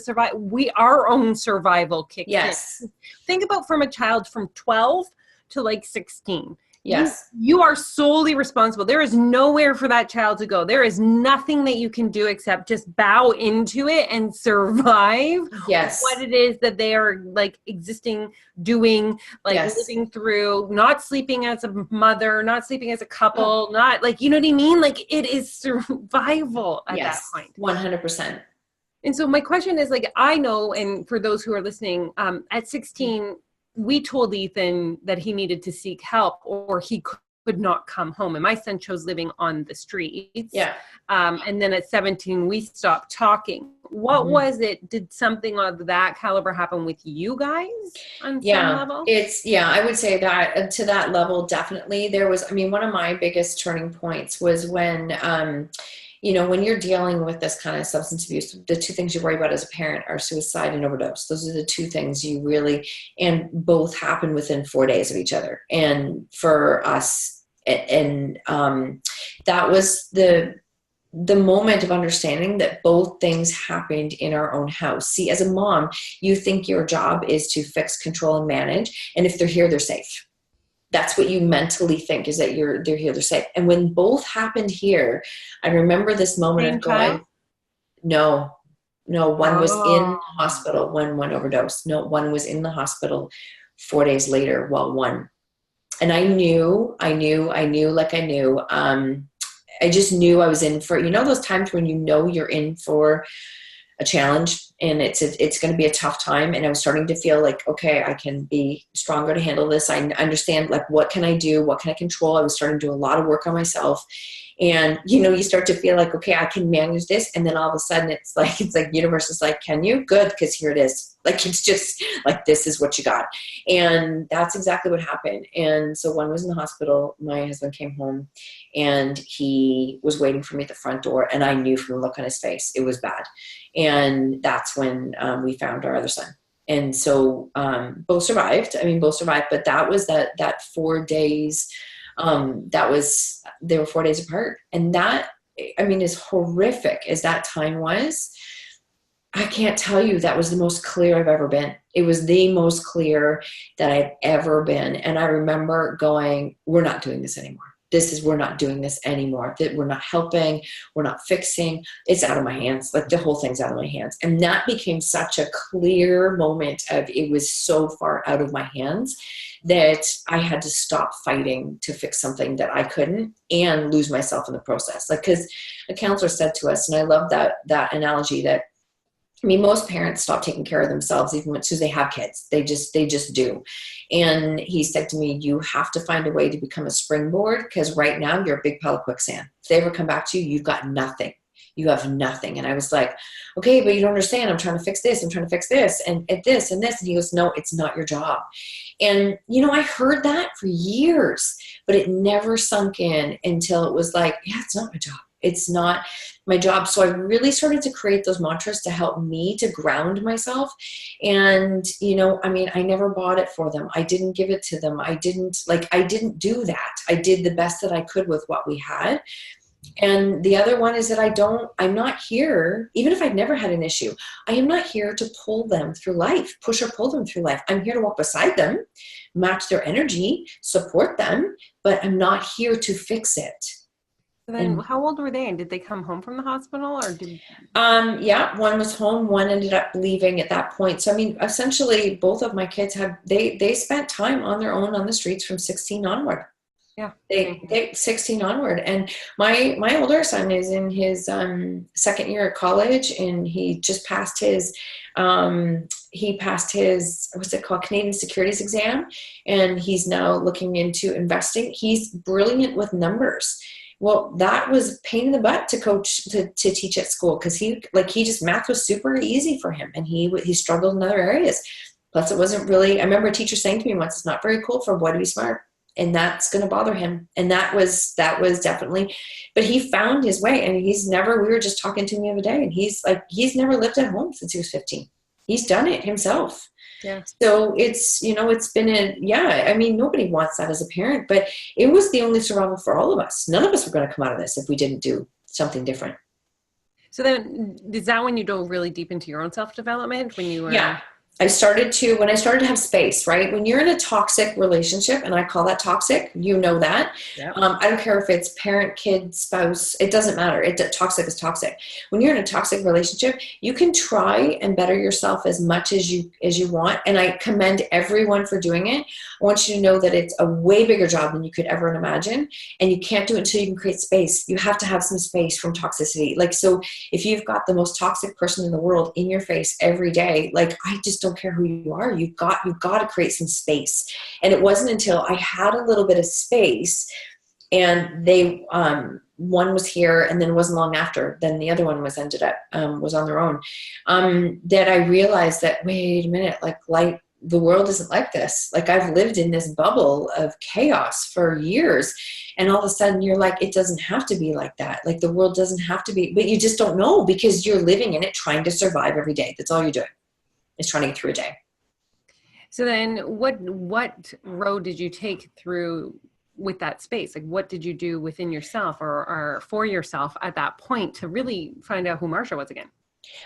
our own survival kicks in. Think about from a child from 12 to like 16. Yes. You are solely responsible. There is nowhere for that child to go. There is nothing that you can do except just bow into it and survive what it is that they are like existing, doing, like living through, not sleeping as a mother, not sleeping as a couple, not like, you know what I mean? Like it is survival at that point. 100%. And so my question is like, I know, and for those who are listening, at 16, we told Ethan that he needed to seek help or he could not come home. And my son chose living on the streets. Yeah. And then at 17, we stopped talking. What was it? Did something of that caliber happen with you guys on some level? I would say that to that level, definitely. There was, one of my biggest turning points was when, when you're dealing with this kind of substance abuse, the two things you worry about as a parent are suicide and overdose. Those are the two things you really, and both happen within 4 days of each other. And for us, that was the moment of understanding that both things happened in our own house. See, as a mom, you think your job is to fix, control, and manage. And if they're here, they're safe. That's what you mentally think is that they're here, they're safe. And when both happened here, I remember this moment of going, no, one was in the hospital when one overdosed. No, one was in the hospital 4 days later while one. And I knew. I just knew I was in for, those times when you're in for a challenge, and it's going to be a tough time. And I was starting to feel like, okay, I can be stronger to handle this. I understand, like, what can I do? What can I control? I was starting to do a lot of work on myself. And, you start to feel like, okay, I can manage this. And then all of a sudden it's like universe is like, can you? Good. Because here it is. Like, it's just like, this is what you got. And that's exactly what happened. And so one was in the hospital. My husband came home and he was waiting for me at the front door. And I knew from the look on his face, it was bad. And that's when we found our other son. And so both survived. But that was that 4 days. They were 4 days apart. And that, as horrific as that time was, I can't tell you, that was the most clear I've ever been. It was the most clear that I'd ever been. And I remember going, we're not doing this anymore. We're not doing this anymore. That we're not helping. We're not fixing. It's out of my hands. Like, the whole thing's out of my hands. And that became such a clear moment of, it was so far out of my hands that I had to stop fighting to fix something that I couldn't, and lose myself in the process. Like, because a counselor said to us, and I love that analogy, that most parents stop taking care of themselves even as soon as they have kids. They just do. And he said to me, you have to find a way to become a springboard, because right now you're a big pile of quicksand. If they ever come back to you, you've got nothing. You have nothing. And I was like, okay, but you don't understand. I'm trying to fix this. I'm trying to fix this and this and this. And he goes, no, it's not your job. And, I heard that for years, but it never sunk in until it was like, yeah, it's not my job. It's not my job. So I really started to create those mantras to help me to ground myself. And, I never bought it for them. I didn't give it to them. I didn't do that. I did the best that I could with what we had. And the other one is that I'm not here, even if I've never had an issue, I am not here to pull them through life, push or pull them through life. I'm here to walk beside them, match their energy, support them, but I'm not here to fix it. So then how old were they? And did they come home from the hospital, or did? Yeah, one was home, one ended up leaving at that point. So, essentially both of my kids they spent time on their own on the streets from 16 onward. Yeah. They 16 onward. And my older son is in his second year at college, and he just passed his what's it called, Canadian Securities exam, and he's now looking into investing. He's brilliant with numbers. Well, that was pain in the butt to coach, to teach at school, because math was super easy for him, and he struggled in other areas. Plus, it wasn't really, I remember a teacher saying to me once, it's not very cool for a boy to be smart, and that's going to bother him. And that was definitely, but he found his way, and we were just talking to him the other day, and he's never lived at home since he was 15. He's done it himself. Yeah. So it's been nobody wants that as a parent, but it was the only survival for all of us. None of us were going to come out of this if we didn't do something different. So then, is that when you dove really deep into your own self-development, when you were? Yeah. When I started to have space, right? When you're in a toxic relationship, and I call that toxic, that. Yeah. I don't care if it's parent, kid, spouse, it doesn't matter. Toxic is toxic. When you're in a toxic relationship, you can try and better yourself as much as you want. And I commend everyone for doing it. I want you to know that it's a way bigger job than you could ever imagine. And you can't do it until you can create space. You have to have some space from toxicity. So if you've got the most toxic person in the world in your face every day, I just don't care who you are. You've got to create some space. And it wasn't until I had a little bit of space, and they, one was here, and then it wasn't long after, then the other one was on their own, that I realized that, wait a minute, the world isn't like this. I've lived in this bubble of chaos for years, and all of a sudden you're like, it doesn't have to be like that. The world doesn't have to be, but you just don't know, because you're living in it, trying to survive every day. That's all you're doing, is trying to get through a day. So then what road did you take through with that space? What did you do within yourself or for yourself at that point to really find out who Marsha was again?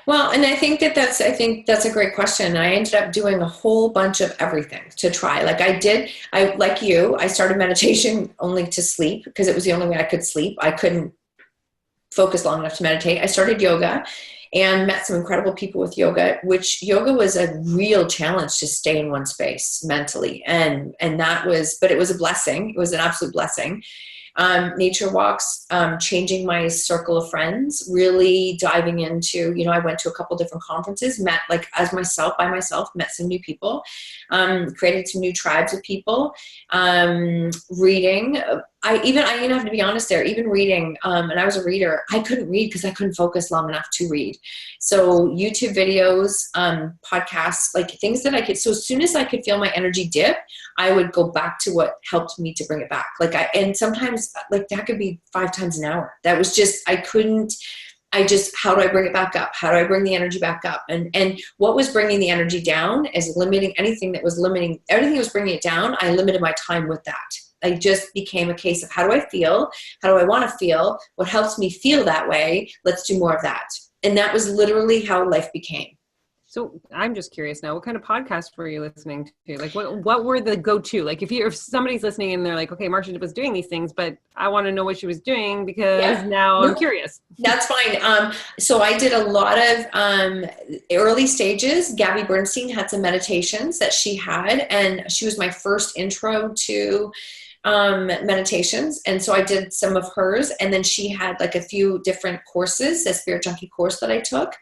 Well, and I think that's a great question. I ended up doing a whole bunch of everything to try. Like you, I started meditation only to sleep, because it was the only way I could sleep. I couldn't focus long enough to meditate. I started yoga and met some incredible people with yoga, which yoga was a real challenge to stay in one space mentally. And that was, but it was a blessing. It was an absolute blessing. nature walks, changing my circle of friends, really diving into, I went to a couple different conferences, met like by myself, met some new people, created some new tribes of people, reading. I even have to be honest there, even reading, and I was a reader, I couldn't read because I couldn't focus long enough to read. So YouTube videos, podcasts, like things that I could, so as soon as I could feel my energy dip, I would go back to what helped me to bring it back. And sometimes like that could be 5 times an hour. That was just, how do I bring it back up? How do I bring the energy back up? And what was bringing the energy down is limiting everything that was bringing it down. I limited my time with that. I just became a case of how do I feel? How do I want to feel? What helps me feel that way? Let's do more of that. And that was literally how life became. So I'm just curious now, what kind of podcasts were you listening to? Like what were the go-to? Like if somebody's listening and they're like, okay, Marsha was doing these things, but I want to know what she was doing because now I'm curious. That's fine. So I did a lot of early stages. Gabby Bernstein had some meditations that she had, and she was my first intro to meditations. And so I did some of hers, and then she had like a few different courses, a Spirit Junkie course that I took.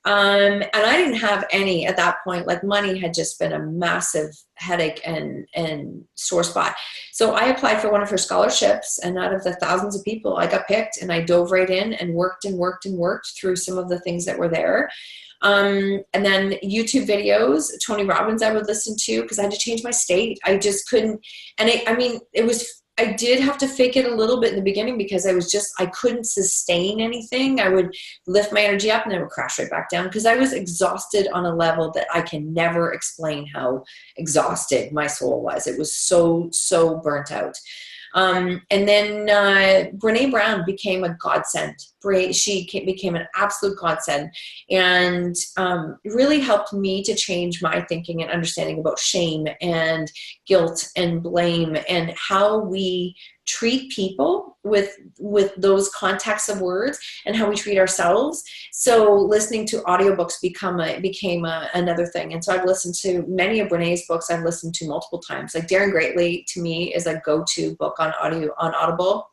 And I didn't have any at that point. Like money had just been a massive headache and sore spot. So I applied for one of her scholarships, and out of the thousands of people, I got picked, and I dove right in and worked through some of the things that were there. And then YouTube videos, Tony Robbins I would listen to because I had to change my state. I just couldn't. And I did have to fake it a little bit in the beginning because I couldn't sustain anything. I would lift my energy up and then it would crash right back down because I was exhausted on a level that I can never explain how exhausted my soul was. It was so, so burnt out. And then Brene Brown became a godsend. She became an absolute godsend, and really helped me to change my thinking and understanding about shame and guilt and blame and how we treat people with those contexts of words and how we treat ourselves. So listening to audiobooks became another thing. And so I've listened to many of Brene's books. I've listened to multiple times. Like Daring Greatly to me is a go-to book on Audible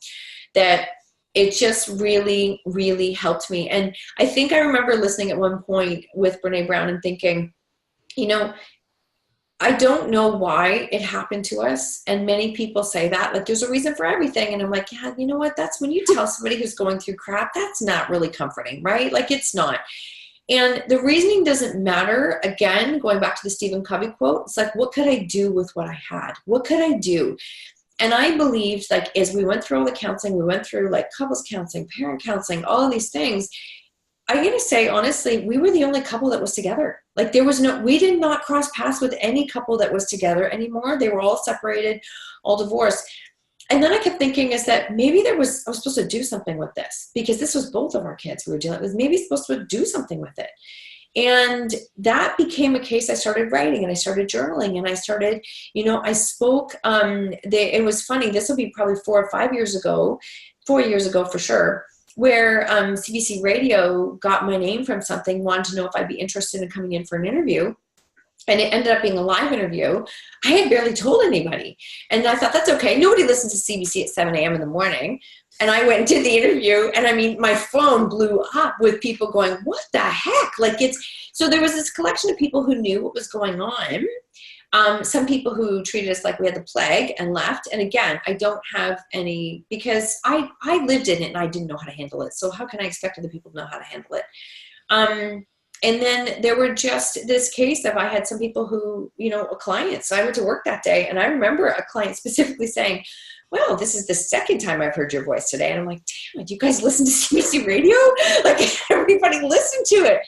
that it just really, really helped me. And I think I remember listening at one point with Brene Brown and thinking, I don't know why it happened to us. And many people say that, like, there's a reason for everything. And I'm like, yeah, you know what? That's when you tell somebody who's going through crap, that's not really comforting, right? Like, it's not. And the reasoning doesn't matter. Again, going back to the Stephen Covey quote, it's like, what could I do with what I had? What could I do? And I believed, like, as we went through all the counseling, we went through like couples counseling, parent counseling, all of these things. I'm going to say, honestly, we were the only couple that was together. Like we did not cross paths with any couple that was together anymore. They were all separated, all divorced. And then I kept thinking is that maybe I was supposed to do something with this because this was both of our kids we were dealing with. Maybe supposed to do something with it. And that became a case. I started writing and I started journaling and I started, I spoke, it was funny. This will be probably 4 years ago for sure, where CBC Radio got my name from something, wanted to know if I'd be interested in coming in for an interview. And it ended up being a live interview. I had barely told anybody. And I thought, that's okay. Nobody listens to CBC at 7 a.m. in the morning. And I went and did the interview. And I mean, my phone blew up with people going, what the heck? So there was this collection of people who knew what was going on. Some people who treated us like we had the plague and left. And again, I don't have any, because I lived in it and I didn't know how to handle it. So how can I expect other people to know how to handle it? And then there were just this case of I had some people who, clients. So I went to work that day and I remember a client specifically saying, well, this is the second time I've heard your voice today. And I'm like, damn it, you guys listen to CBC Radio? Like everybody listened to it.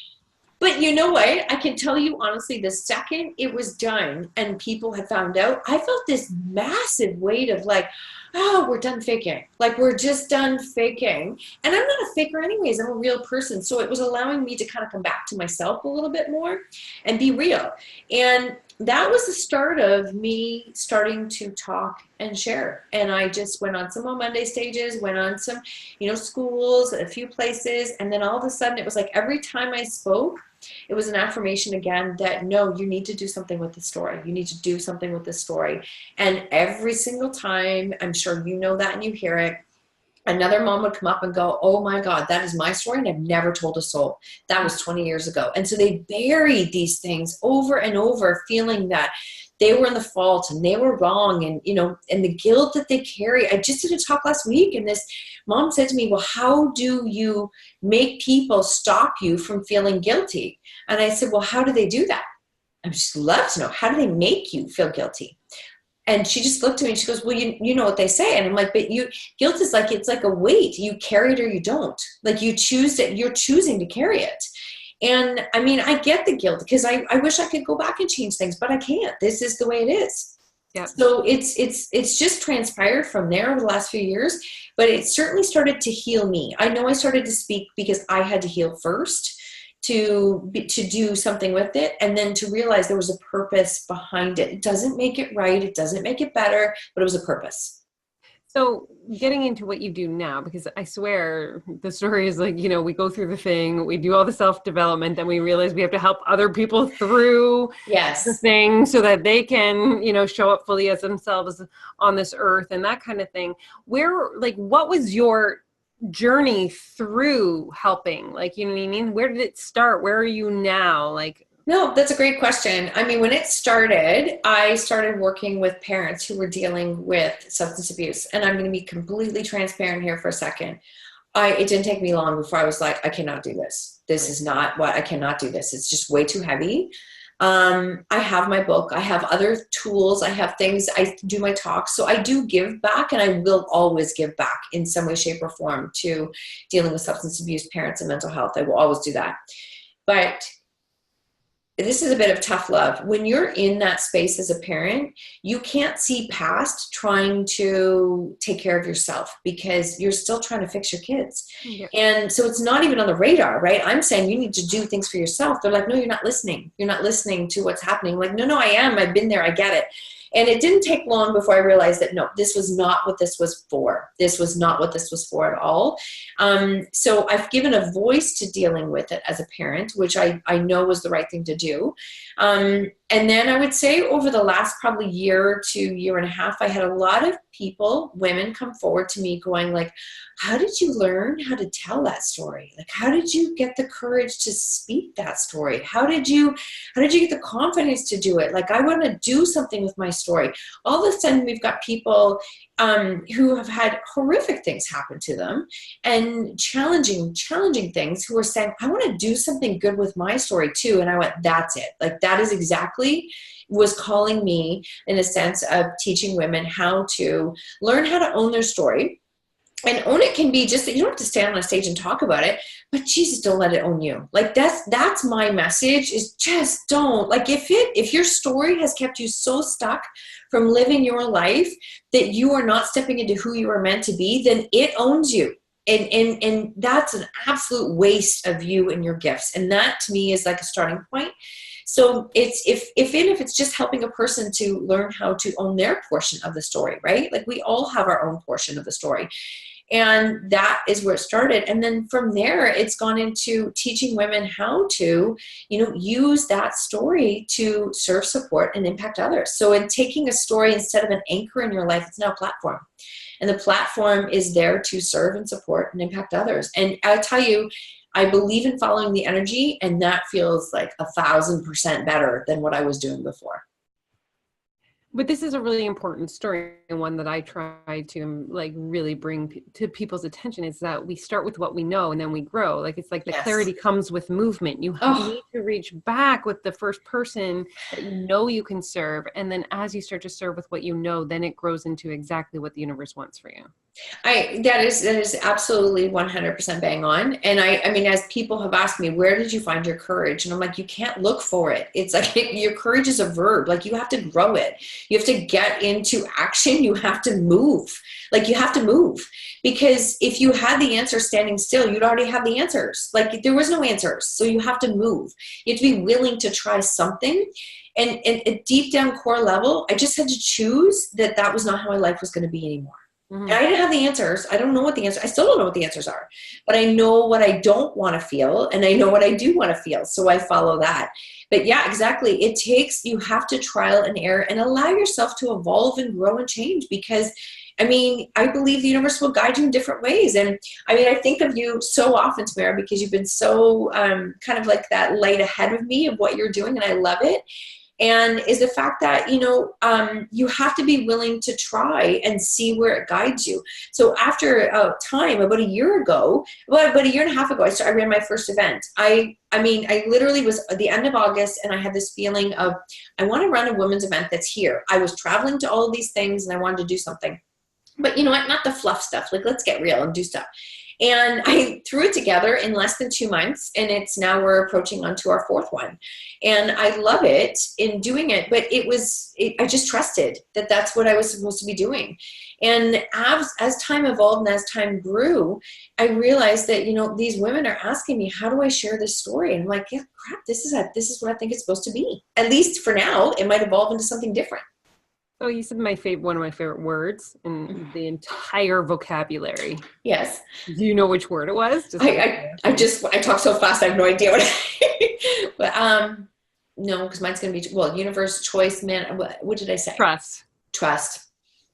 But you know what? I can tell you honestly, the second it was done and people had found out, I felt this massive weight of like, oh, we're done faking. Like, we're just done faking. And I'm not a faker anyways. I'm a real person. So it was allowing me to kind of come back to myself a little bit more and be real. And that was the start of me starting to talk and share. And I just went on some on Monday stages, went on some, schools, a few places. And then all of a sudden it was like every time I spoke, It was an affirmation again that no, you need to do something with the story. You need to do something with this story. And every single time, I'm sure you know that and you hear it, another mom would come up and go, oh my God, that is my story and I've never told a soul. That was 20 years ago. And so they buried these things over and over, feeling that they were in the fault and they were wrong, and, you know, and the guilt that they carry. I just did a talk last week and this mom said to me, well, how do you make people stop you from feeling guilty? And I said, well, how do they do that? I just love to know, how do they make you feel guilty? And she just looked at me and she goes, well, you know what they say. And I'm like, but guilt is like, it's like a weight. You carry it or you don't. Like you choose it, you're choosing to carry it. And I mean, I get the guilt because I wish I could go back and change things, but I can't. This is the way it is. Yeah. So it's just transpired from there over the last few years, but it certainly started to heal me. I know I started to speak because I had to heal first to do something with it, and then to realize there was a purpose behind it. It doesn't make it right, it doesn't make it better, but it was a purpose. So getting into what you do now, because I swear the story is like, you know, we go through the thing, we do all the self-development, then we realize we have to help other people through the thing so that they can, you know, show up fully as themselves on this earth and that kind of thing. What was your journey through helping? Like, you know what I mean? Where did it start? Where are you now? Like, no, that's a great question. I mean, when it started, I started working with parents who were dealing with substance abuse. And I'm going to be completely transparent here for a second. It didn't take me long before I was like, I cannot do this. This is not what I cannot do this. It's just way too heavy. I have my book. I have other tools. I have things. I do my talks. So I do give back, and I will always give back in some way, shape, or form to dealing with substance abuse parents and mental health. I will always do that. But this is a bit of tough love. When you're in that space as a parent, you can't see past trying to take care of yourself because you're still trying to fix your kids. Yeah. And so it's not even on the radar, right? I'm saying you need to do things for yourself. They're like, no, you're not listening. You're not listening to what's happening. I'm like, no, I am. I've been there. I get it. And it didn't take long before I realized that, no, this was not what this was for. This was not what this was for at all. So I've given a voice to dealing with it as a parent, which I know was the right thing to do. And then I would say over the last probably year to year and a half, I had a lot of people, women, come forward to me going like, how did you learn how to tell that story? Like, how did you get the courage to speak that story? How did you get the confidence to do it? Like, I want to do something with my story. All of a sudden we've got people who have had horrific things happen to them and challenging things, who are saying, I want to do something good with my story too. And I went, that's it. Like, that is exactly was calling me, in a sense of teaching women how to learn how to own their story. And own it can be just that you don't have to stand on a stage and talk about it, but Jesus, don't let it own you. Like, that's my message, is just don't. Like, if your story has kept you so stuck from living your life that you are not stepping into who you are meant to be, then it owns you. And that's an absolute waste of you and your gifts. And that to me is like a starting point. So it's if it's just helping a person to learn how to own their portion of the story, right? Like, we all have our own portion of the story. And that is where it started. And then from there, it's gone into teaching women how to, use that story to serve, support, and impact others. So in taking a story, instead of an anchor in your life, it's now a platform. And the platform is there to serve and support and impact others. And I tell you, I believe in following the energy, and that feels like 1,000% better than what I was doing before. But this is a really important story, and one that I try to really bring to people's attention, is that we start with what we know and then we grow. Like, it's like the clarity comes with movement. You need to reach back with the first person that you can serve. And then as you start to serve with what you know, then it grows into exactly what the universe wants for you. That is absolutely 100% bang on. And I mean, as people have asked me, where did you find your courage? And I'm like, you can't look for it. It's like, your courage is a verb. Like, you have to grow it. You have to get into action. You have to move. Like, you have to move, because if you had the answer standing still, you'd already have the answers. Like, there was no answers. So you have to move. You have to be willing to try something. And at deep down core level, I just had to choose that was not how my life was going to be anymore. And I didn't have the answers. I don't know what the answer. I still don't know what the answers are, but I know what I don't want to feel, and I know what I do want to feel. So I follow that. But yeah, exactly. You have to trial and error and allow yourself to evolve and grow and change, because I mean, I believe the universe will guide you in different ways. And I mean, I think of you so often, Tamara, because you've been so kind of like that light ahead of me of what you're doing, and I love it. And is the fact that, you have to be willing to try and see where it guides you. So after a time, about a year and a half ago, I ran my first event. I literally was at the end of August, and I had this feeling of, I want to run a women's event that's here. I was traveling to all of these things, and I wanted to do something. But you know what? Not the fluff stuff. Like, let's get real and do stuff. And I threw it together in less than 2 months, and now we're approaching onto our 4th one. And I love it in doing it, but I just trusted that that's what I was supposed to be doing. And as time evolved and as time grew, I realized that, these women are asking me, how do I share this story? And I'm like, yeah, crap, this is what I think it's supposed to be. At least for now, it might evolve into something different. Oh, you said one of my favorite words in the entire vocabulary. Yes. Do you know which word it was? I talk so fast, I have no idea but no, because mine's going to be, universe, choice, man. What did I say? Trust.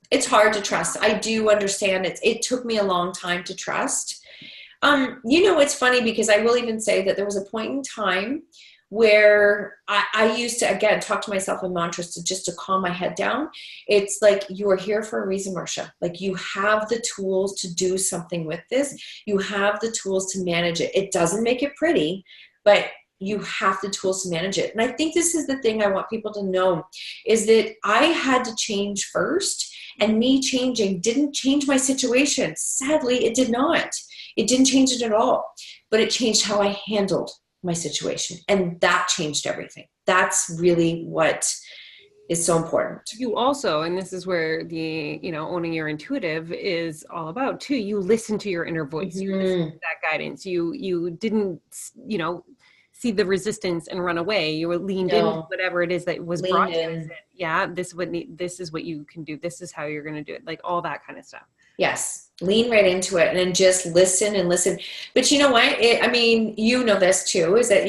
It's hard to trust. I do understand it took me a long time to trust. It's funny, because I will even say that there was a point in time where I used to, again, talk to myself in mantras to calm my head down. It's like, you are here for a reason, Marsha. Like, you have the tools to do something with this. You have the tools to manage it. It doesn't make it pretty, but you have the tools to manage it. And I think this is the thing I want people to know, is that I had to change first, and me changing didn't change my situation. Sadly, it did not. It didn't change it at all, but it changed how I handled my situation. And that changed everything. That's really what is so important. You also, and this is where the, owning your intuitive is all about too. You listen to your inner voice. You listen to that guidance. You didn't, see the resistance and run away. You were leaned into whatever it is that was brought to you. Yeah, this is what you can do. This is how you're going to do it. Like, all that kind of stuff. Yes. Lean right into it, and then just listen and listen. But you know what? This too, is that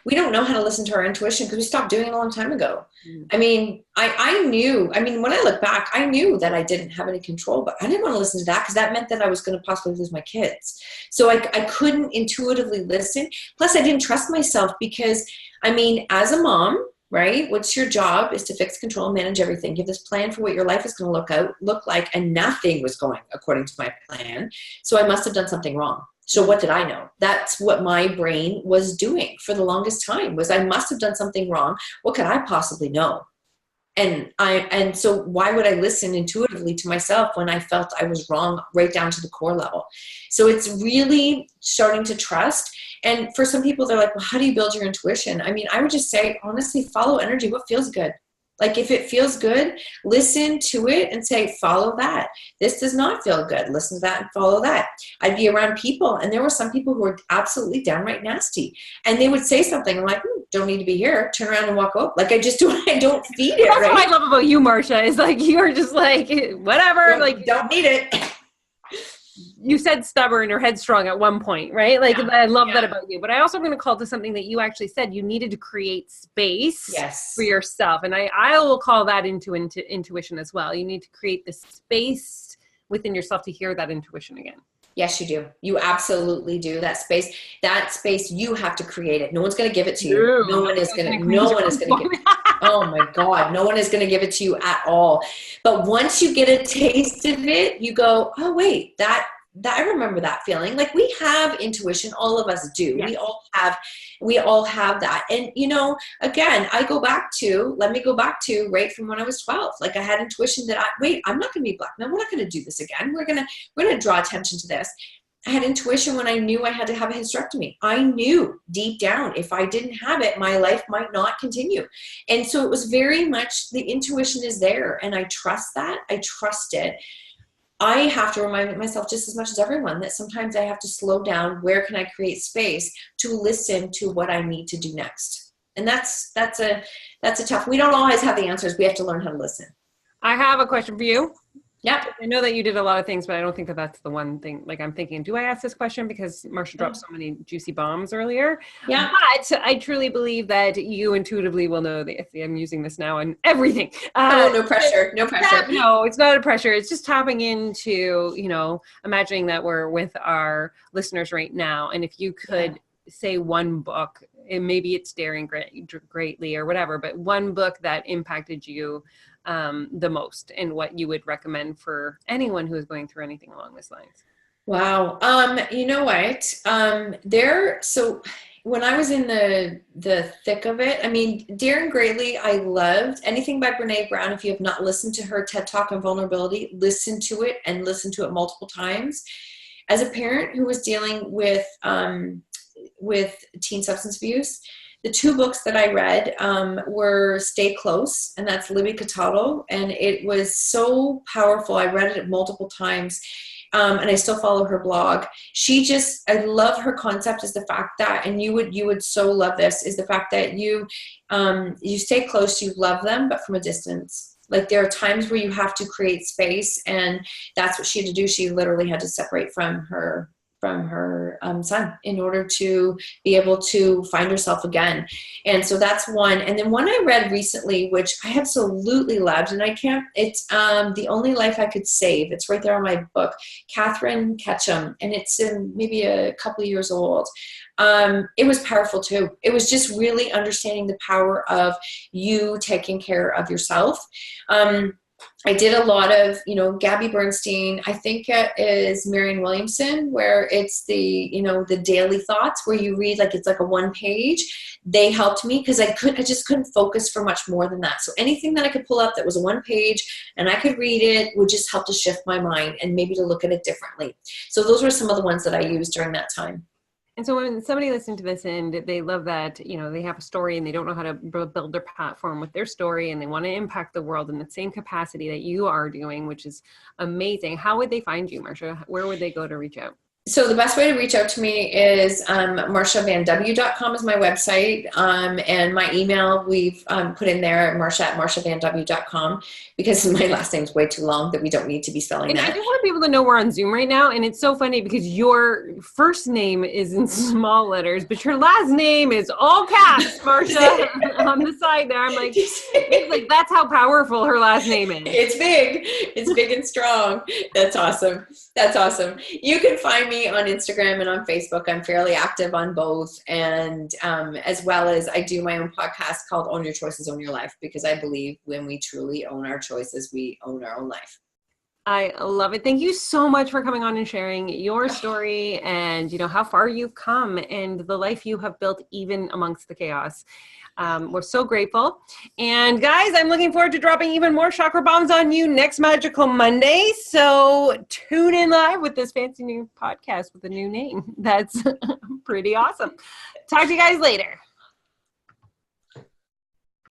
we don't know how to listen to our intuition, because we stopped doing it a long time ago. I mean, I knew, when I look back, I knew that I didn't have any control, but I didn't want to listen to that, because that meant that I was going to possibly lose my kids. So I couldn't intuitively listen. Plus, I didn't trust myself, because as a mom, right? What's your job is to fix, control, manage everything. Give this plan for what your life is going to look like, and nothing was going according to my plan. So I must have done something wrong. So what did I know? That's what my brain was doing for the longest time, was I must have done something wrong. What could I possibly know? And so why would I listen intuitively to myself when I felt I was wrong right down to the core level? So it's really starting to trust. And for some people, they're like, well, how do you build your intuition? I would just say, honestly, follow energy. What feels good? Like, if it feels good, listen to it and say, follow that. This does not feel good. Listen to that and follow that. I'd be around people, and there were some people who were absolutely downright nasty. And they would say something, I'm like, don't need to be here. Turn around and walk out. Like, I don't feed it. That's right? what I love about you, Marsha, is like, you're just like, whatever. Don't need it. You said stubborn or headstrong at one point, right? Like, I love that about you. But I also am going to call to something that you actually said. You needed to create space for yourself. And I will call that into intuition as well. You need to create the space within yourself to hear that intuition again. Yes, you do. You absolutely do. That space, you have to create it. No one's going to give it to you. No one is going to give it. Oh my God. No one is going to give it to you at all. But once you get a taste of it, you go, oh wait, that I remember that feeling. Like, we have intuition. All of us do. Yes. We all have that. And again, let me go back to right from when I was 12. Like, I had intuition that I'm not going to be black. No, we're not going to do this again. We're going to draw attention to this. I had intuition when I knew I had to have a hysterectomy. I knew deep down, if I didn't have it, my life might not continue. And so it was very much, the intuition is there, and I trust that. I trust it. I have to remind myself, just as much as everyone, that sometimes I have to slow down. Where can I create space to listen to what I need to do next? And that's a tough. We don't always have the answers. We have to learn how to listen. I have a question for you. Yeah. I know that you did a lot of things, but I don't think that that's the one thing. Like, I'm thinking, do I ask this question because Marsha dropped so many juicy bombs earlier? Yeah. But I truly believe that you intuitively will know that I'm using this now and everything. Oh, no pressure. No pressure. No, it's not a pressure. It's just tapping into, imagining that we're with our listeners right now. And if you could say one book, and maybe it's Daring Greatly or whatever, but one book that impacted you the most, and what you would recommend for anyone who is going through anything along these lines. Wow. You know what? So when I was in the thick of it, I mean, Daring Greatly, I loved. Anything by Brene Brown. If you have not listened to her TED Talk on vulnerability, listen to it, and listen to it multiple times. As a parent who was dealing with teen substance abuse, the two books that I read were Stay Close, and that's Libby Cataldo, and it was so powerful. I read it multiple times, and I still follow her blog. I love her concept is the fact that, and you would so love this, is the fact that you stay close, you love them, but from a distance. Like, there are times where you have to create space, and that's what she had to do. She literally had to separate from her son in order to be able to find herself again. And so that's one. And then one I read recently, which I absolutely loved, and it's The Only Life I Could Save. It's right there on my book, Catherine Ketchum, and it's maybe a couple of years old. It was powerful too. It was just really understanding the power of you taking care of yourself. I did a lot of, Gabby Bernstein, I think it is Marianne Williamson, where it's the daily thoughts where you read, it's like a one page. They helped me because I just couldn't focus for much more than that. So anything that I could pull up that was a one page and I could read it would just help to shift my mind and maybe to look at it differently. So those were some of the ones that I used during that time. And so when somebody listened to this and they love that, they have a story and they don't know how to build their platform with their story, and they want to impact the world in the same capacity that you are doing, which is amazing. How would they find you, Marsha? Where would they go to reach out? So the best way to reach out to me is marshavanw.com is my website. And my email we've put in there, marsha@marshavanw.com, because my last name's way too long that we don't need to be spelling that. I just want people to know we're on Zoom right now. And it's so funny because your first name is in small letters, but your last name is all caps, Marsha, on the side there. I'm like, that's how powerful her last name is. It's big. It's big and strong. That's awesome. That's awesome. You can find me on Instagram and on Facebook. I'm fairly active on both. And as well as I do my own podcast called Own Your Choices, Own Your Life, because I believe when we truly own our choices, we own our own life. I love it. Thank you so much for coming on and sharing your story and, how far you've come and the life you have built even amongst the chaos. We're so grateful. And guys, I'm looking forward to dropping even more chakra bombs on you next Magical Monday. So tune in live with this fancy new podcast with a new name. That's pretty awesome. Talk to you guys later.